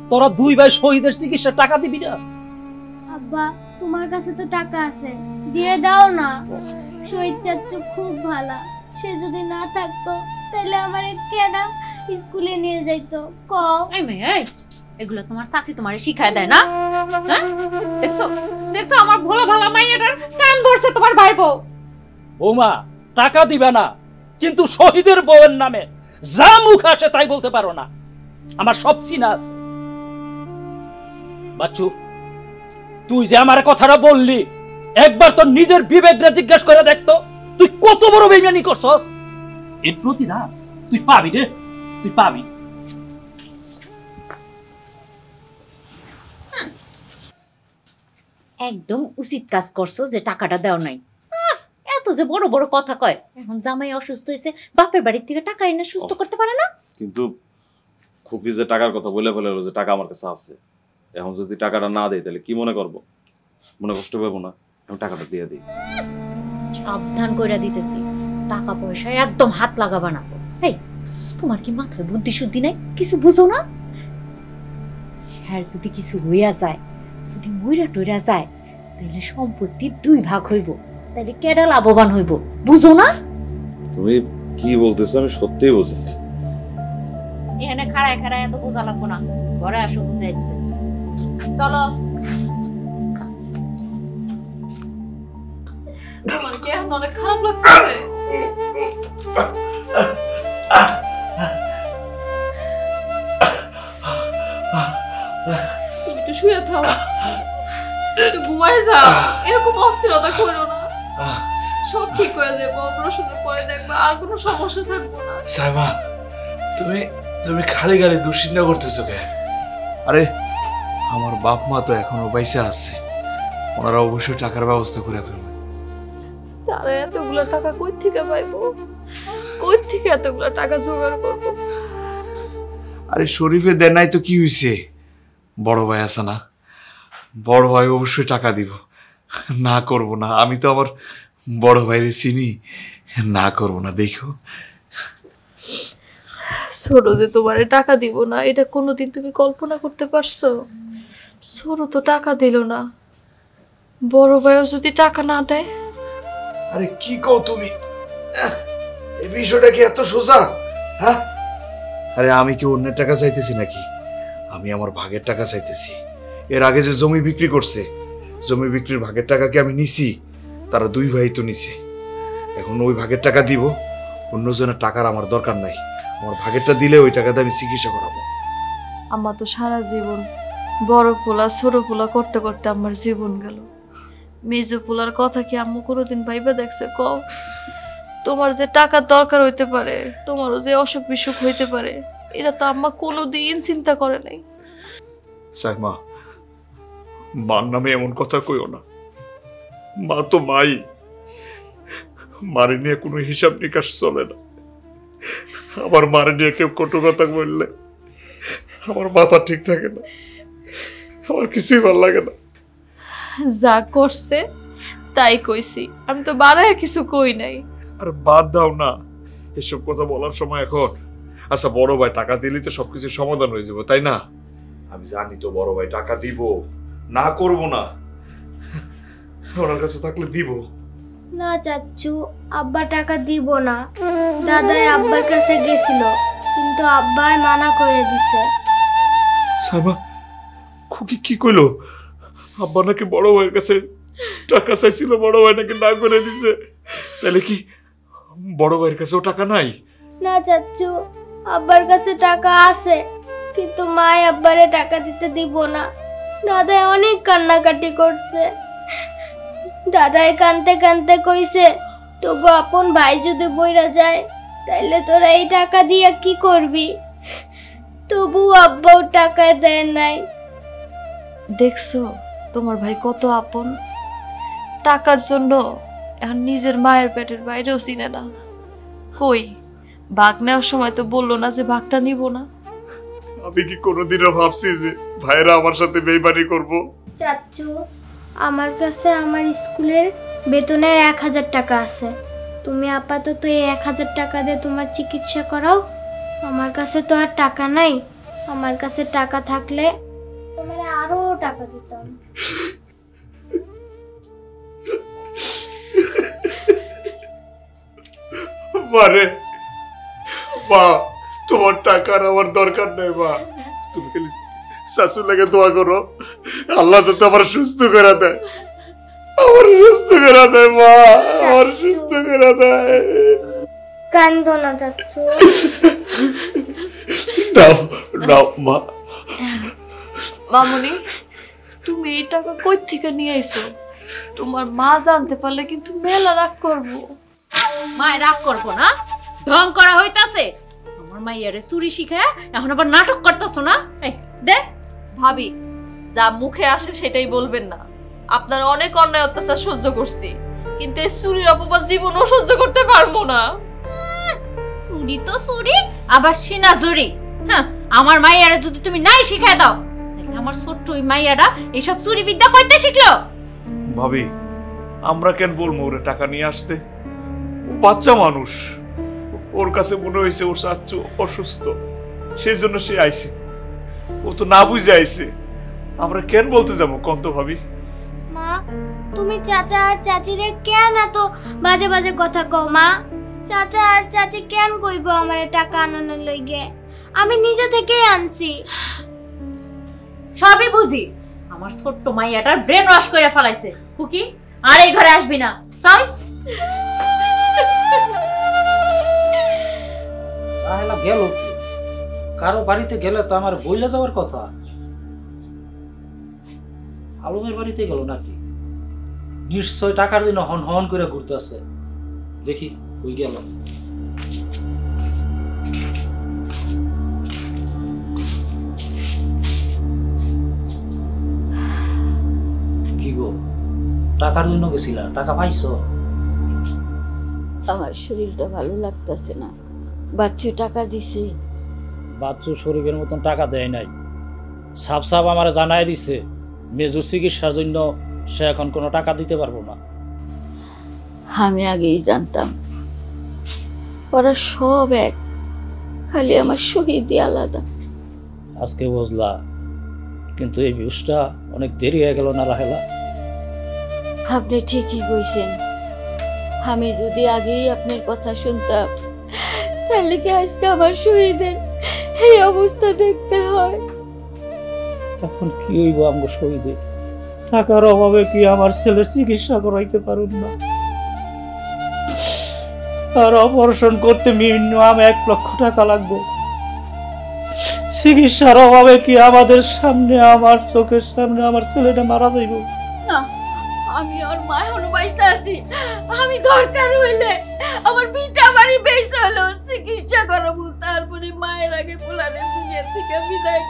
[SPEAKER 4] তোরা দুই ভাই শহীদের চিকিৎসার টাকা দিবি না?
[SPEAKER 6] আব্বা তোমার কাছে তো টাকা আছে, দিয়ে দাও না। শহীদ চাচু খুব ভালো, সে যদি না থাকতো তাহলে আমার কেন স্কুলে নিয়ে যাইতো কও।
[SPEAKER 9] এই মেয়ে, এই এগুলো তোমার শাশি তোমারে শিখায় দেয় না? হ্যাঁ, দেখছো দেখছো আমার ভোলা ভালা মাইয়াটার কান ধরছে তোমার ভাই বউ।
[SPEAKER 4] বৌমা, টাকা দিবে না, কিন্তু শহীদের বউয়ের নামে যা মুখ আসে তাই বলতে পারো না। আমার সব চিনা আছে। বাচ্চু, তুই যে আমার কথাটা বললি, একবার তোর নিজের বিবেকটা জিজ্ঞাসা করে দেখতো তুই কত বড় বেইমানি করছস। এর প্রতিদান তুই পাবি রে, তুই পাবি।
[SPEAKER 9] একদম উচিত কাজ করছো যে টাকাটা দেও নাই। এত যে বড় বড় কথা কয়, এখন জামাই অসুস্থ হয়েছে, বাপের বাড়ির থেকে টাকা এনে সুস্থ করতে পারে না?
[SPEAKER 10] কিন্তু খুকি যে টাকার কথা বলে ফেললো যে টাকা আমার কাছে আছে, এখন যদি টাকাটা না দেয় তাহলে কি মনে করবো? মনে কষ্ট পাবো না? আমি টাকাটা দিয়ে দিই।
[SPEAKER 9] সাবধান কইরা দিতেছি, টাকা পয়সায় একদম হাত লাগাবা না। এই তোমার কি মাথায় বুদ্ধি শুদ্ধি নাই? কিছু বুঝো না? হ্যাঁ, যদি কিছু হইয়া যায়, যদি মইরা টইরা যায়, তাহলে সম্পত্তি 2 ভাগ হইব, তাহলে কেডা লাভবান হইব, বুঝো না?
[SPEAKER 10] তুমি কি বলতেছো আমি সত্যিই বুঝি।
[SPEAKER 9] এখানে খাড়ায় খাড়ায় এত বোঝা লাগবো না, ঘরে আসো বুঝাই দিতেছি। চলো।
[SPEAKER 5] আমার কি এখন অনেক খারাপ লাগছে। একটু শুয়ে থাও, একটু ঘুমায় যাও, এরকম অস্থিরতা করো না, সব ঠিক হয়ে যাবে। অপারেশনের পরে দেখবা আর কোনো সমস্যা থাকবো না।
[SPEAKER 8] সাইমা, তুমি তুমি খালি গালি দুশ্চিন্তা করতেছো কেন? আরে আমার বাপ মা তো এখনো পয়সা আছে, ওনারা অবশ্যই টাকার ব্যবস্থা করে ফেলবে।
[SPEAKER 5] তারা এতগুলো টাকা কই থেকে পাইবো? কই থেকে এতগুলো টাকা জোগাড় করবো?
[SPEAKER 8] আরে শরীফে দেন নাই তো কি হয়েছে? বড় ভাই আছে না, বড় ভাই অবশ্যই টাকা দিব। না করব না, আমি তো আমার বড় ভাইরে চিনি, না করব না। দেখো
[SPEAKER 5] ছোট যে তোমারে টাকা দিব না, এটা কোনোদিন তুমি কল্পনা করতে পারছো? ছোট তো টাকা দিল না, বড় ভাইও যদি টাকা না দেয়?
[SPEAKER 8] আরে কি কও তুমি? এই বিষয়টা কি এত সোজা? হ্যাঁ, আরে আমি কি অন্যের টাকা চাইতেছি নাকি? আমি আমার ভাগের টাকা চাইতেছি। এর আগে যে জমি বিক্রি করছে, জমি বিক্রির ভাগের টাকা কি আমি নিছি? তারা 2 ভাই তো নিছে। এখন ওই ভাগের টাকা দিব, অন্যজনের টাকার আমার দরকার নাই। আমার ভাগেরটা দিলে ওই টাকাতে আমি চিকিৎসা করাবো।
[SPEAKER 5] আমার তো সারা জীবন বড় পোলা ছোট পোলা করতে করতে আমার জীবন গেল। মেজো পোলার কথা কি আম্মু কোনোদিন ভাইবা দেখছে? কও, তোমার যে টাকার দরকার হইতে পারে, তোমারও যে অসুখ বিসুখ হইতে পারে, এটা তো আম্মা কোনোদিন চিন্তা করে নাই।
[SPEAKER 7] সাইমা, মার নামে এমন কথা কইও না। মা তো মাই, মারে নিয়ে কোনো হিসাব নিকাশ চলে না। আমার মারে নিয়ে কেউ কটু কথা বললে আমার মাথা ঠিক থাকে না, আমার কিছুই ভালো লাগে না।
[SPEAKER 5] যা করছে তাই কইছি, আমি তো বাড়ায় কিছু কই নাই।
[SPEAKER 7] আর বাদ দাও না এসব কথা বলার সময় এখন। আচ্ছা, বড় ভাই টাকা দিলেই তো সবকিছু সমাধান হয়ে যাবে, তাই না? আমি জানি তো বড় ভাই টাকা দিব, না করব না। ওনার কাছে থাকলে দিব।
[SPEAKER 6] না চাচ্চু, আব্বা টাকা দিব না। দাদাই আব্বার কাছে গেছিল, কিন্তু আব্বাই মানা করে দিছে।
[SPEAKER 7] সাইমা, খুকি কি কইলো? আব্বা নাকি বড় ভাইয়ের কাছে টাকা চাইছিল, বড় ভাই নাকি না করে দিছে। তাহলে কি বড় ভাইয়ের কাছেও টাকা নাই?
[SPEAKER 6] না চাচ্চু, আব্বার কাছে টাকা আছে, কিন্তু মাই আব্বারে টাকা দিতে দিব না। দাদাই অনেক কান্নাকাটি করছে। দাদাই কানতে কানতে কইছে, তোগো আপন ভাই যদি বইরা যায় তাইলে তোরা এই টাকা দিয়া কি করবি? তবু আব্বাও টাকা দেয় নাই।
[SPEAKER 5] দেখছো তোমার ভাই কত আপন। টাকার জন্য এখন নিজের মায়ের পেটের বাইরেও চিনে না। কই ভাগ নেওয়ার সময় তো বললো না যে ভাগটা নিব না?
[SPEAKER 7] আমি কি কোনোদিনও ভাবছি যে ভাইরা আমার সাথে বেইমানি করব?
[SPEAKER 6] চাচু, আমার কাছে আমার স্কুলের বেতনের 1000 টাকা আছে। তুমি আপাতত এই 1000 টাকা দিয়ে তোমার চিকিৎসা করাও। আমার কাছে তো আর টাকা নাই। আমার কাছে টাকা থাকলে তোমার আরো টাকা দিতাম।
[SPEAKER 7] মারে মা, তোমার টাকার আমার দরকার নেই মা। তুমি খালি শাশুর লাগে দোয়া করো, আল্লাহ যাতে আমার সুস্থ করে দেয়। আমার সুস্থ করে দেয় মা, আমার সুস্থ করে দেয়।
[SPEAKER 6] কান্দো না চাচু।
[SPEAKER 7] নাও নাও মা।
[SPEAKER 5] মামুনি, তুমি এই টাকা কই থেকে নিয়ে আইছো? তোমার মা জানতে পারলে কিন্তু মেলা রাগ করবো।
[SPEAKER 9] মায় রাগ করবো না? ঢং করা হইতাছে। আমার মাইয়ারে চুরি শিখায় এখন আবার নাটক করতেছো না? এই দে।
[SPEAKER 5] ভাবি, যা মুখে আসে সেটাই বলবেন না। আপনার অনেক অন্যায় অত্যাচার সহ্য করছি, কিন্তু এই চুরির অপবাদ জীবনও সহ্য করতে পারবো না।
[SPEAKER 9] চুরি তো চুরি, আবার সিনা জুরি। হ্যাঁ, আমার মাইয়ারে যদি তুমি নাই শিখায় দাও, তাহলে আমার ছোট্ট ওই মাইয়াটা এইসব চুরি বিদ্যা করতে শিখলো।
[SPEAKER 7] ভাবি, আমরা কেন বলবো ওরে টাকা নিয়ে আসতে? ও বাচ্চা মানুষ, ওর কাছে মনে হয়েছে ওর চাচু অসুস্থ, সেই জন্য সে আইছে। ও তো না বুঝে আইছে, আমরা কেন বলতে যাবো কন্ত? ভাবি,
[SPEAKER 6] মা, তুমি চাচা আর চাচিরে কেন এত বাজে বাজে কথা কও? মা, চাচা আর চাচি কেন কইবো আমারে টাকা আনানোর লইগে? আমি নিজে থেকেই আনছি।
[SPEAKER 9] সবই বুঝি। আমার ছোট্ট মাইয়াটার ব্রেন ওয়াশ করে ফেলাইছে। খুকি, আর এই ঘরে আসবি না, চল।
[SPEAKER 4] রাহেলা গেল, কারো বাড়িতে গেলে তো আমার বইলে যাওয়ার কথা। আলমের বাড়িতে গেল নাকি? নিশ্চয় টাকার জন্য হন হন করে ঘুরতেছে। দেখি কই গেল। কি গো, টাকার জন্য গেছিলা? টাকা পাইছো?
[SPEAKER 3] আমার শরীরটা ভালো লাগতেছে না। বাচ্চু টাকা দিছে?
[SPEAKER 4] বাচ্চু শরীরের মতন টাকা দেয় নাই। সাপ সাপ আমার জানাই দিছে মেজু চিকিৎসার জন্য সে এখন কোনো টাকা দিতে পারবো না।
[SPEAKER 3] আমি আগেই জানতাম ওরা সব এক, খালি আমার শহীদই আলাদা।
[SPEAKER 4] আজকে বুঝলা, কিন্তু এই ভিউজটা অনেক দেরি হয়ে গেল না রাহেলা?
[SPEAKER 3] আপনি ঠিকই কইছেন। আমি যদি আগেই আপনার কথা শুনতাম, তাহলে কি আজকে আমার শহীদের এই অবস্থা দেখতে হয়?
[SPEAKER 4] এখন কি হইব আমগো শহীদের? টাকার অভাবে কি আমার ছেলের চিকিৎসা করাইতে পারুন না? আর অপারেশন করতে মিনিমাম 1 লক্ষ টাকা লাগবে। চিকিৎসার অভাবে কি আমাদের সামনে, আমার চোখের সামনে আমার ছেলেটা মারা যাইব?
[SPEAKER 3] না, আমি ওর মা হলো বাইতে আছি। আমি দরকার হইলে আমার বিটা বাড়ি বেঁচে হলো চিকিৎসা করাবো, তারপরে মায়ের আগে পোলারে দুনিয়া থেকে বিদায়।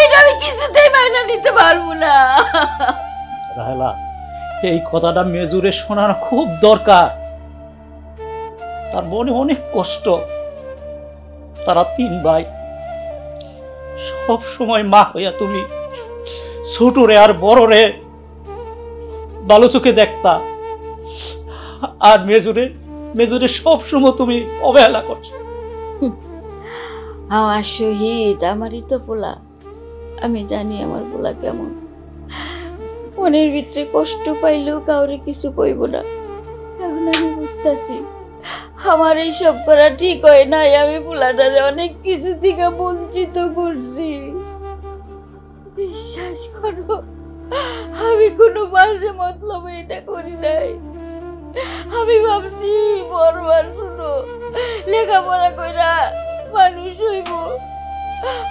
[SPEAKER 3] এটা আমি কিছুতেই মাইনা নিতে পারবো না।
[SPEAKER 4] রাহেলা, এই কথাটা মেজুরে শোনানো খুব দরকার। তার মনে অনেক কষ্ট। তারা 3 ভাই, সব সময় মা হইয়া তুমি ছোটরে আর বড়রে ভালো চোখে দেখতা, আর মেজুরে সব সময় তুমি অবহেলা করছো।
[SPEAKER 3] আমার শহীদ আমারই তো পোলা। আমি জানি আমার পোলা কেমন। মনের ভিতরে কষ্ট পাইলেও কাউরে কিছু কইব না। এখন আমি বুঝতেছি আমার এইসব করা ঠিক হয় নাই। আমি পোলাটারে অনেক কিছু থেকে বঞ্চিত করছি। বিশ্বাস করো, আমি কোনো বাজে মতলবে এটা করি নাই। আমি ভাবছি বড়বার শুনো লেখাপড়া কইরা মানুষ হইব,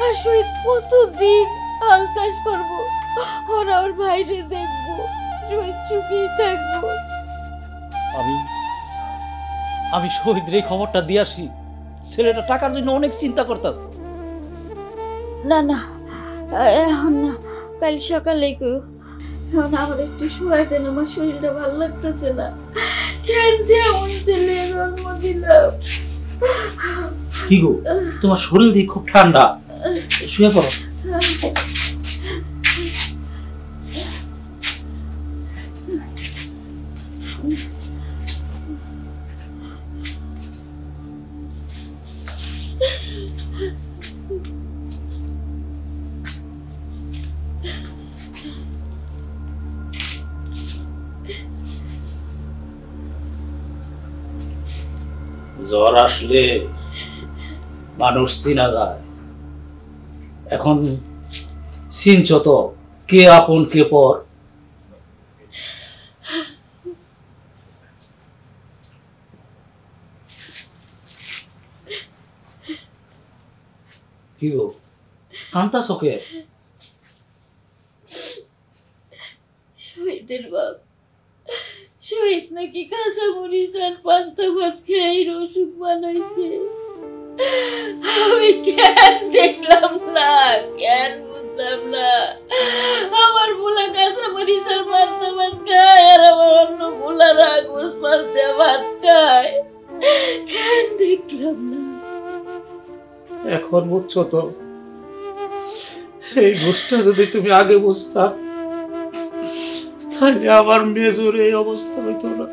[SPEAKER 3] আর শহীদ কতদিন হাল চাষ করবো, ওরা ওর বাইরে দেখবো, শহীদ চুপেই থাকবো।
[SPEAKER 4] আমি শহীদের এই খবরটা দিয়ে আসি। ছেলেটা টাকার জন্য অনেক চিন্তা করতেছে।
[SPEAKER 3] না না, এখন না, কাল সকালেই কইও। এখন আমার একটু সময় দেন, আমার শরীরটা ভালো লাগতেছে না। কেন যে এমন ছেলে জন্ম দিলাম?
[SPEAKER 4] কি গো, তোমার শরীর দিয়ে খুব ঠান্ডা। শুয়ে পড়ো। জ্বর আসলে মানুষ চিনা যায়। এখন চিনছ তো কে আপন কে পর? কি গো কান্তাছ কে?
[SPEAKER 3] শহীদের বাপ, শহীদ নাকি কাঁচা মরিচ আর পান্তা ভাত খেয়ে রসুন বানাইছে। আমি কেন দেখলাম না, কেন বুঝলাম না? আমার বুলা কাঁচা মরিচ আর পান্তা ভাত খায়, আর আমার অন্য বুলারা গোস মাছ দিয়ে ভাত খায়। কেন দেখলাম না?
[SPEAKER 4] এখন বুঝছো তো? এই বুঝটা যদি তুমি আগে বুঝতাম তাহলে আমার মেজুর এই অবস্থা হইতো না।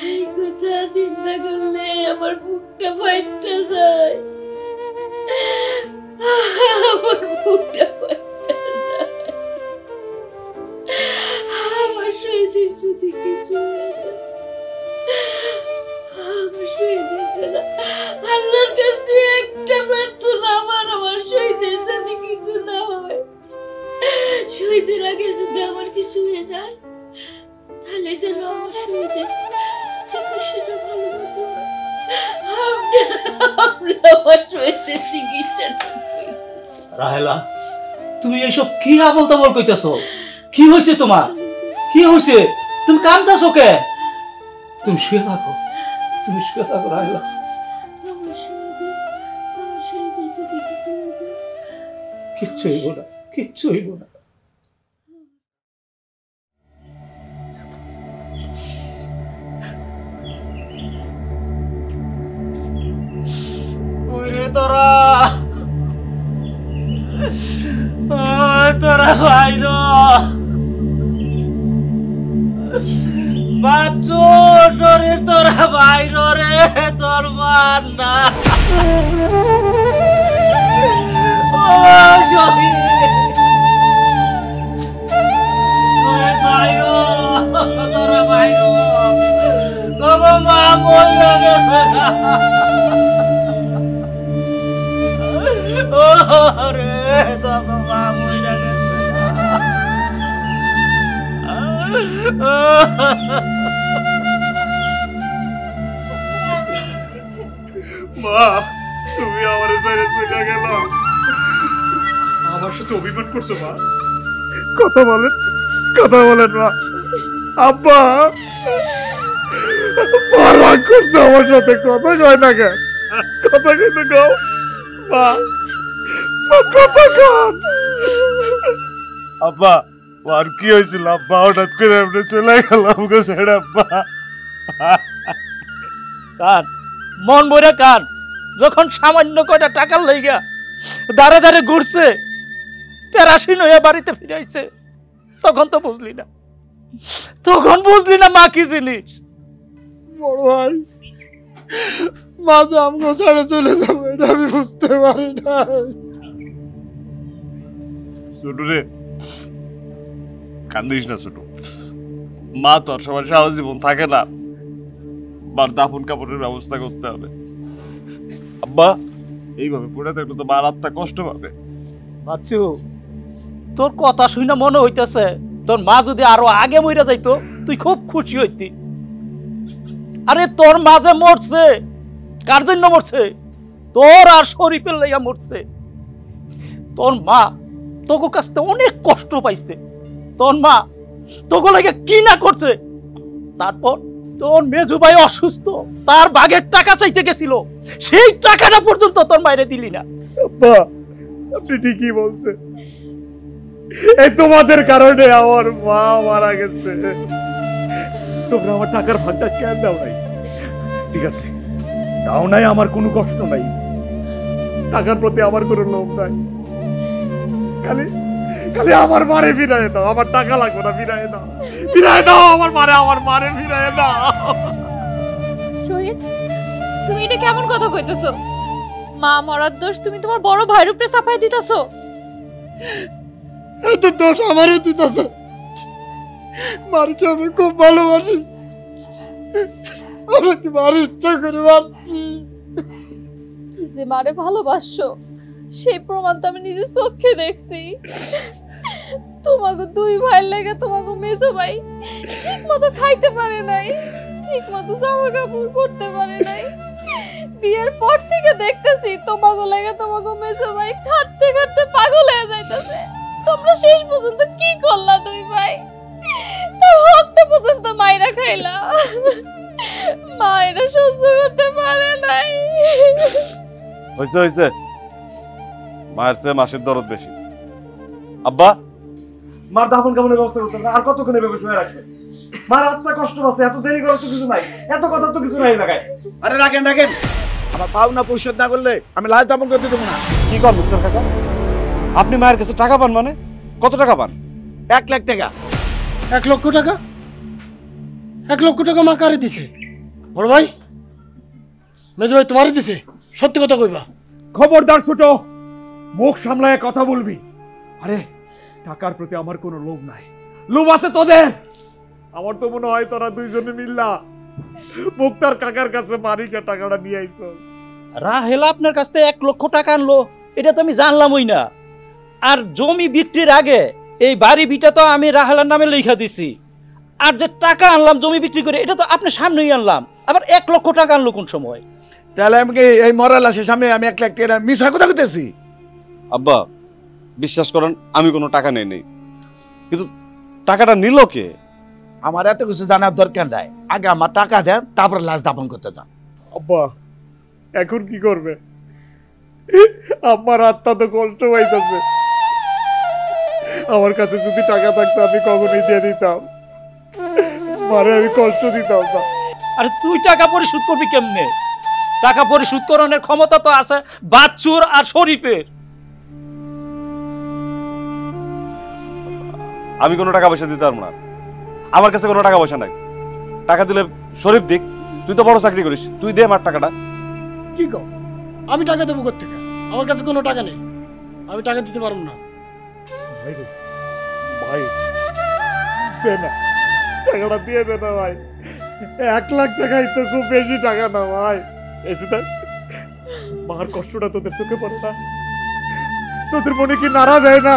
[SPEAKER 3] এই কথা চিন্তা করলে আমার বুকটা ফাইটটা যায়, আমার বুকটা ফাইটটা যায়। আমার শহীদের যদি কিছু হয়ে যায়, আমার শহীদের ছাড়া আল্লাহর কাছে একটা প্রার্থনা আমার শহীদের যদি কিছু না হয়। শহীদের আগে যদি আমার কিছু হয়ে যায়, তাহলে যেন আমার শহীদের চিকিৎসাটা ভালো মতো হয়। আমার শহীদের চিকিৎসাটা।
[SPEAKER 4] রাহেলা, তুমি এইসব কি আবল তাবল কইতাছ? কি হয়েছে তোমার? কি হয়েছে? তুমি কাঁদতাছো কে? তুমি শুয়ে থাকো, তুমি শুয়ে থাকো রাহেলা। কিচ্ছু হইব না, কিচ্ছু হইব না। তোরা তোরা ভাইর বাচ্চু শরীর তোরা বাইর রে, তোর মান না তোরা বাইর মা মরে গেছে। রে তখন মা মরে গেছে।
[SPEAKER 7] মা, তুমি আমার ছেড়ে চলে গেল। আমার সাথে অভিমান করছো মা? কথা বলেন, কথা বলেন মা। আব্বা রাগ করছে আমার সাথে, কথা কয় না কেন? কথা কিন্তু কও মা, কথা কন। আব্বা আর কি হয়েছিল আব্বা? হঠাৎ করে আপনি চলে গেলাম গো ছেড়ে আব্বা।
[SPEAKER 4] কান মন ভরে কান, যখন সামান্য কয়টা টাকার লাইগা দাঁড়ে দাঁড়ে ঘুরছে, প্যারাসিন হয়ে বাড়িতে ফিরাইছে, তখন তো বুঝলি না, তখন বুঝলি না মা কি জিনিস।
[SPEAKER 1] বড় ভাই, মা যে আমাকে ছেড়ে চলে যাবে এটা আমি বুঝতে পারি না।
[SPEAKER 7] ছোট রে, কান্দিস না ছোট। মা তো আর সবার সারা জীবন থাকে না, মার দাফন কাপড়ের ব্যবস্থা করতে হবে। আব্বা এইভাবে পড়ে থাকলে তো মার আত্মা কষ্ট পাবে।
[SPEAKER 4] বাচ্চু, তোর কথা শুনে মনে হইতেছে তোর মা যদি আরো আগে মইরা যাইতো তুই খুব খুশি হইতি। আরে তোর মা যে মরছে, কার জন্য মরছে? তোর আর শরীফের লাইগা মরছে। তোর মা তোকে কাছ থেকে অনেক কষ্ট পাইছে, তোর মা তোকে লাগে কি না করছে। তারপর তোর মেজু ভাই অসুস্থ, তার ভাগের টাকা চাইতে গেছিল, সেই টাকাটা পর্যন্ত তোর মায়েরে দিলি না।
[SPEAKER 7] আব্বা আপনি ঠিকই বলছেন, এই তোমাদের কারণে আমার মা মারা গেছে। তোমরা আমার টাকার ভাগটা কেন দাও নাই? ঠিক আছে দাও নাই, আমার কোনো কষ্ট নাই, টাকার প্রতি আমার কোনো লোভ নাই। খালি খালি আমার মারে ফিরাই দাও, আমার টাকা লাগবে না, ফিরাই দাও, ফিরাই দাও আমার মারে ফিরাই দাও।
[SPEAKER 11] শহীদ, তুমি এটা কেমন কথা কইতেছো? মা মরার দোষ তুমি তোমার বড় ভাইয়ের উপরে চাপাই দিতেছো।
[SPEAKER 1] এত দোষ আমারও দিতেছে। মারকে আমি খুব ভালোবাসি, আমি কি মার ইচ্ছা করে মারছি।
[SPEAKER 11] যে মারে ভালোবাসো সেই প্রমাণ তো আমি নিজে চোখে দেখছি। তোমাকে দুই ভাইয়ের লেগে তোমাকে মেজো ভাই ঠিক মতো খাইতে পারে নাই, ঠিক মতো জামা কাপড় পরতে পারে নাই। বিয়ের পর থেকে দেখতেছি তোমাকে লেগে তোমাকে মেজো ভাই খাটতে খাটতে পাগল হয়ে যাইতেছে। তোমরা শেষ পর্যন্ত কি করলা দুই ভাই? তার রক্ত পর্যন্ত মাইরা খাইলা, মায়েরা সহ্য করতে পারে নাই।
[SPEAKER 10] হয়েছে হয়েছে, মায়ের চেয়ে মাসির দরদ বেশি। আব্বা,
[SPEAKER 8] মার দাফন কামনের ব্যবস্থা করতে হবে, আর কতক্ষণ এভাবে শুয়ে রাখবে? মার আত্মা কষ্ট পাচ্ছে, এত দেরি করার তো কিছু নাই, এত কথা তো কিছু নাই লাগায়।
[SPEAKER 12] আরে রাখেন রাখেন, আমার পাওনা পরিশোধ না করলে আমি লাশ দাফন করতে দেবো না।
[SPEAKER 8] কি করবো তোর কাকা? আপনি মায়ের কাছে টাকা পান মানে? কত টাকা পান?
[SPEAKER 12] 1 লাখ টাকা।
[SPEAKER 1] 1 লক্ষ টাকা? 1 লক্ষ টাকা মা কারে দিছে? বড় ভাই, মেজো ভাই তোমারই দিছে? সত্যি কথা কইবা।
[SPEAKER 7] খবরদার ছোট, মুখ সামলায় কথা বলবি। আরে টাকার প্রতি আমার কোনো লোভ নাই, লোভ আছে তোদের। আমার তো মনে হয় তোরা দুইজনে মিল্লা মুক্তার কাকার কাছে মারিকে টাকাটা নিয়ে আইছো।
[SPEAKER 4] রাহেলা আপনার কাছ থেকে 1 লক্ষ টাকা আনলো, এটা তো আমি জানলামই না। আর জমি বিক্রির আগে এই বাড়ি ভিটা তো আমি রাহেলার নামে লেখা দিছি। আর যে টাকা আনলাম জমি বিক্রি করে, এটা তো আপনার সামনেই আনলাম। আবার 1 লক্ষ টাকা আনলো কোন সময়?
[SPEAKER 12] তাহলে আমি এই মরা লাশের সামনে আমি 1 লাখ টাকা মিছা কথা কইতেছি?
[SPEAKER 10] আব্বা বিশ্বাস করেন আমি কোনো টাকা নেই নেই, কিন্তু টাকাটা নিল কে?
[SPEAKER 12] আমার এত কিছু জানার দরকার নাই, আগে আমার টাকা দেন, তারপর লাশ দাফন করতে দেন।
[SPEAKER 7] আব্বা এখন কি করবে? আমার আত্মা তো কষ্ট পাইতেছে। আমার কাছে যদি টাকা থাকতো আমি কখনই দিয়ে দিতাম, মারে আমি কষ্ট দিতাম না।
[SPEAKER 4] আরে তুই টাকা পরিশোধ করবি কেমনে? টাকা পরিশোধ করানোর ক্ষমতা তো আছে বাচ্চুর আর শরীফের।
[SPEAKER 10] আমি কোনো টাকা পয়সা দিতে পারবো না, আমার কাছে কোনো টাকা পয়সা নাই। টাকা দিলে শরীফ দিক, তুই তো বড় চাকরি করিস, তুই দে আমার টাকাটা।
[SPEAKER 1] কি কও? আমি টাকা দেবো কোত্থেকে? আমার কাছে কোনো টাকা নেই, আমি টাকা দিতে পারবো না।
[SPEAKER 7] ভাই রে ভাই, দে না, টাকাটা দিয়ে দে না ভাই। 1 লাখ টাকাই তো খুব বেশি টাকা না ভাই। এসে দেখ, মার কষ্টটা তোদের চোখে পড়ে না? তোদের মনে কি নাড়া দেয় না?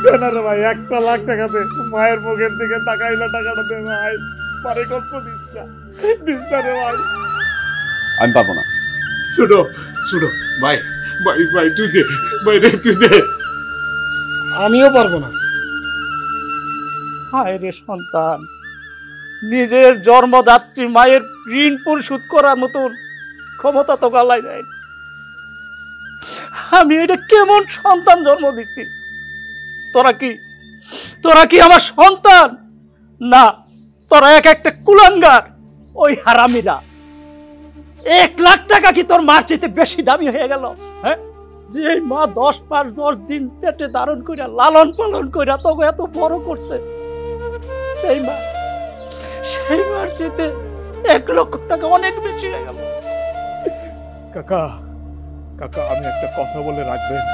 [SPEAKER 7] দে না রে ভাই, 1 লাখ টাকা দে। মায়ের মুখের দিকে তাকাইলা, টাকাটা দে ভাই। মারে কষ্ট দিচ্ছা রে ভাই।
[SPEAKER 10] আমি পারবো না।
[SPEAKER 7] শুনো শুনো ভাই, ভাই ভাই তুই দে, ভাই রে তুই দে।
[SPEAKER 1] আমিও পারবো না।
[SPEAKER 4] হায় রে সন্তান, নিজের জন্মদাত্রী মায়ের ঋণ পরিশোধ করার মতন ক্ষমতা তো গালাই দেয়। আমি এটা কেমন সন্তান জন্ম দিচ্ছি? তোরা কি আমার সন্তান না? তোরা একটা কুলাঙ্গার। ওই হারামিরা 1 লাখ টাকা কি তোর মার চাইতে বেশি দামি হয়ে গেল? হ্যাঁ, যে মা 10 মাস 10 দিন পেটে ধারণ কইরা লালন পালন কইরা তোকে এত বড় করছে, সেই মার চাইতে 1 লক্ষ টাকা অনেক বেশি হয়ে গেল।
[SPEAKER 7] কাকা কাকা, আমি একটা কথা বলে রাখবেন?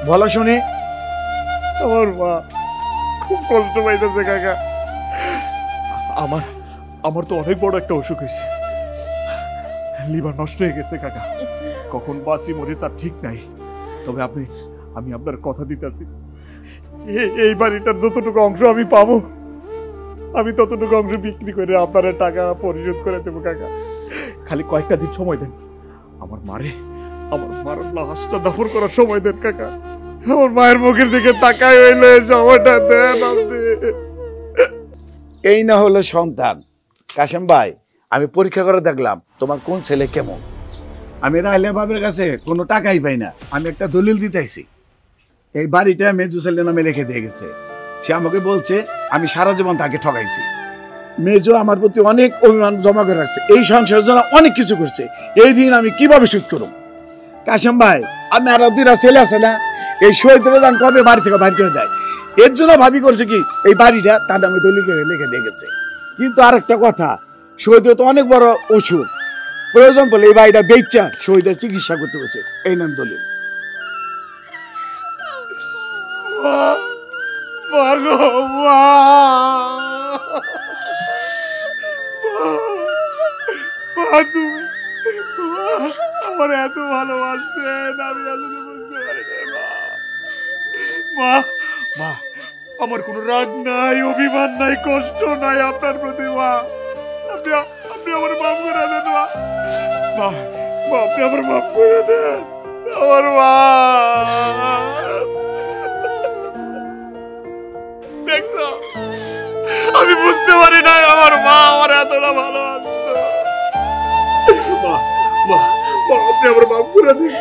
[SPEAKER 12] বলো শুনি।
[SPEAKER 7] আমার মা খুব কষ্ট পাইতেছে কাকা। আমার তো অনেক বড় একটা অসুখ হয়েছে, লিভার নষ্ট হয়ে গেছে কাকা। কখন বাঁচি মরি তার ঠিক নাই। তবে আমি আপনার কথা দিতেছি, এই বাড়িটার যতটুকু অংশ আমি পাবো, আমি ততটুকু অংশ বিক্রি করে আপনার টাকা পরিশোধ করে দেবো কাকা। খালি কয়েকটা দিন সময় দেন। আমার মার লাশটা দাফন করার সময় দেন কাকা। আমার মায়ের মুখের দিকে তাকাই হইলে সময়টা দেন আপনি।
[SPEAKER 12] এই না হলো সন্তান। কাশেম ভাই, আমি পরীক্ষা করে দেখলাম তোমার কোন ছেলে কেমন। আমি রাহিলা বাবের কাছে কোনো টাকাই পাই না, আমি একটা দলিল দিতেছি। এই বাড়িটা মেজু ছেলের নামে রেখে দিয়ে গেছে। সে আমাকে বলছে আমি সারা জীবন তাকে ঠকাইছি। মেজো আমার প্রতি অনেক অভিমান জমা করে রাখছে, এই সংসারের জন্য অনেক কিছু করছে। এই দিন আমি কিভাবে শোধ করব? কাশেম ভাই আমি আরো দুইটা ছেলে আছে না, এই শহীদের দান কবে বাড়ি থেকে বাইর করে দেয়, এর জন্য ভাবি করছে কি এই বাড়িটা তার নামে দলিল করে লিখে দিয়ে গেছে। কিন্তু আরেকটা কথা, শহীদ তো অনেক বড় অসুখ, প্রয়োজন বলে এই বাড়িটা বেচা শহীদের চিকিৎসা করতে হচ্ছে, এই নাম দলিল।
[SPEAKER 7] আমার এত ভালোবাসছেন আমি আসলে বুঝতে পারি না মা। মা আমার কোনো রাগ নাই, অভিমান নাই, কষ্ট নাই আপনার প্রতি মা। আপনি আপনি আমার মাফ করে দেন মা। মা আপনি আমার মাফ করে দেন আমার মা। দেখছো আমি বুঝতে পারি না আমার মা আমার এতটা ভালোবাসতো। মা মা আপনি আমার মাফ করে দিন।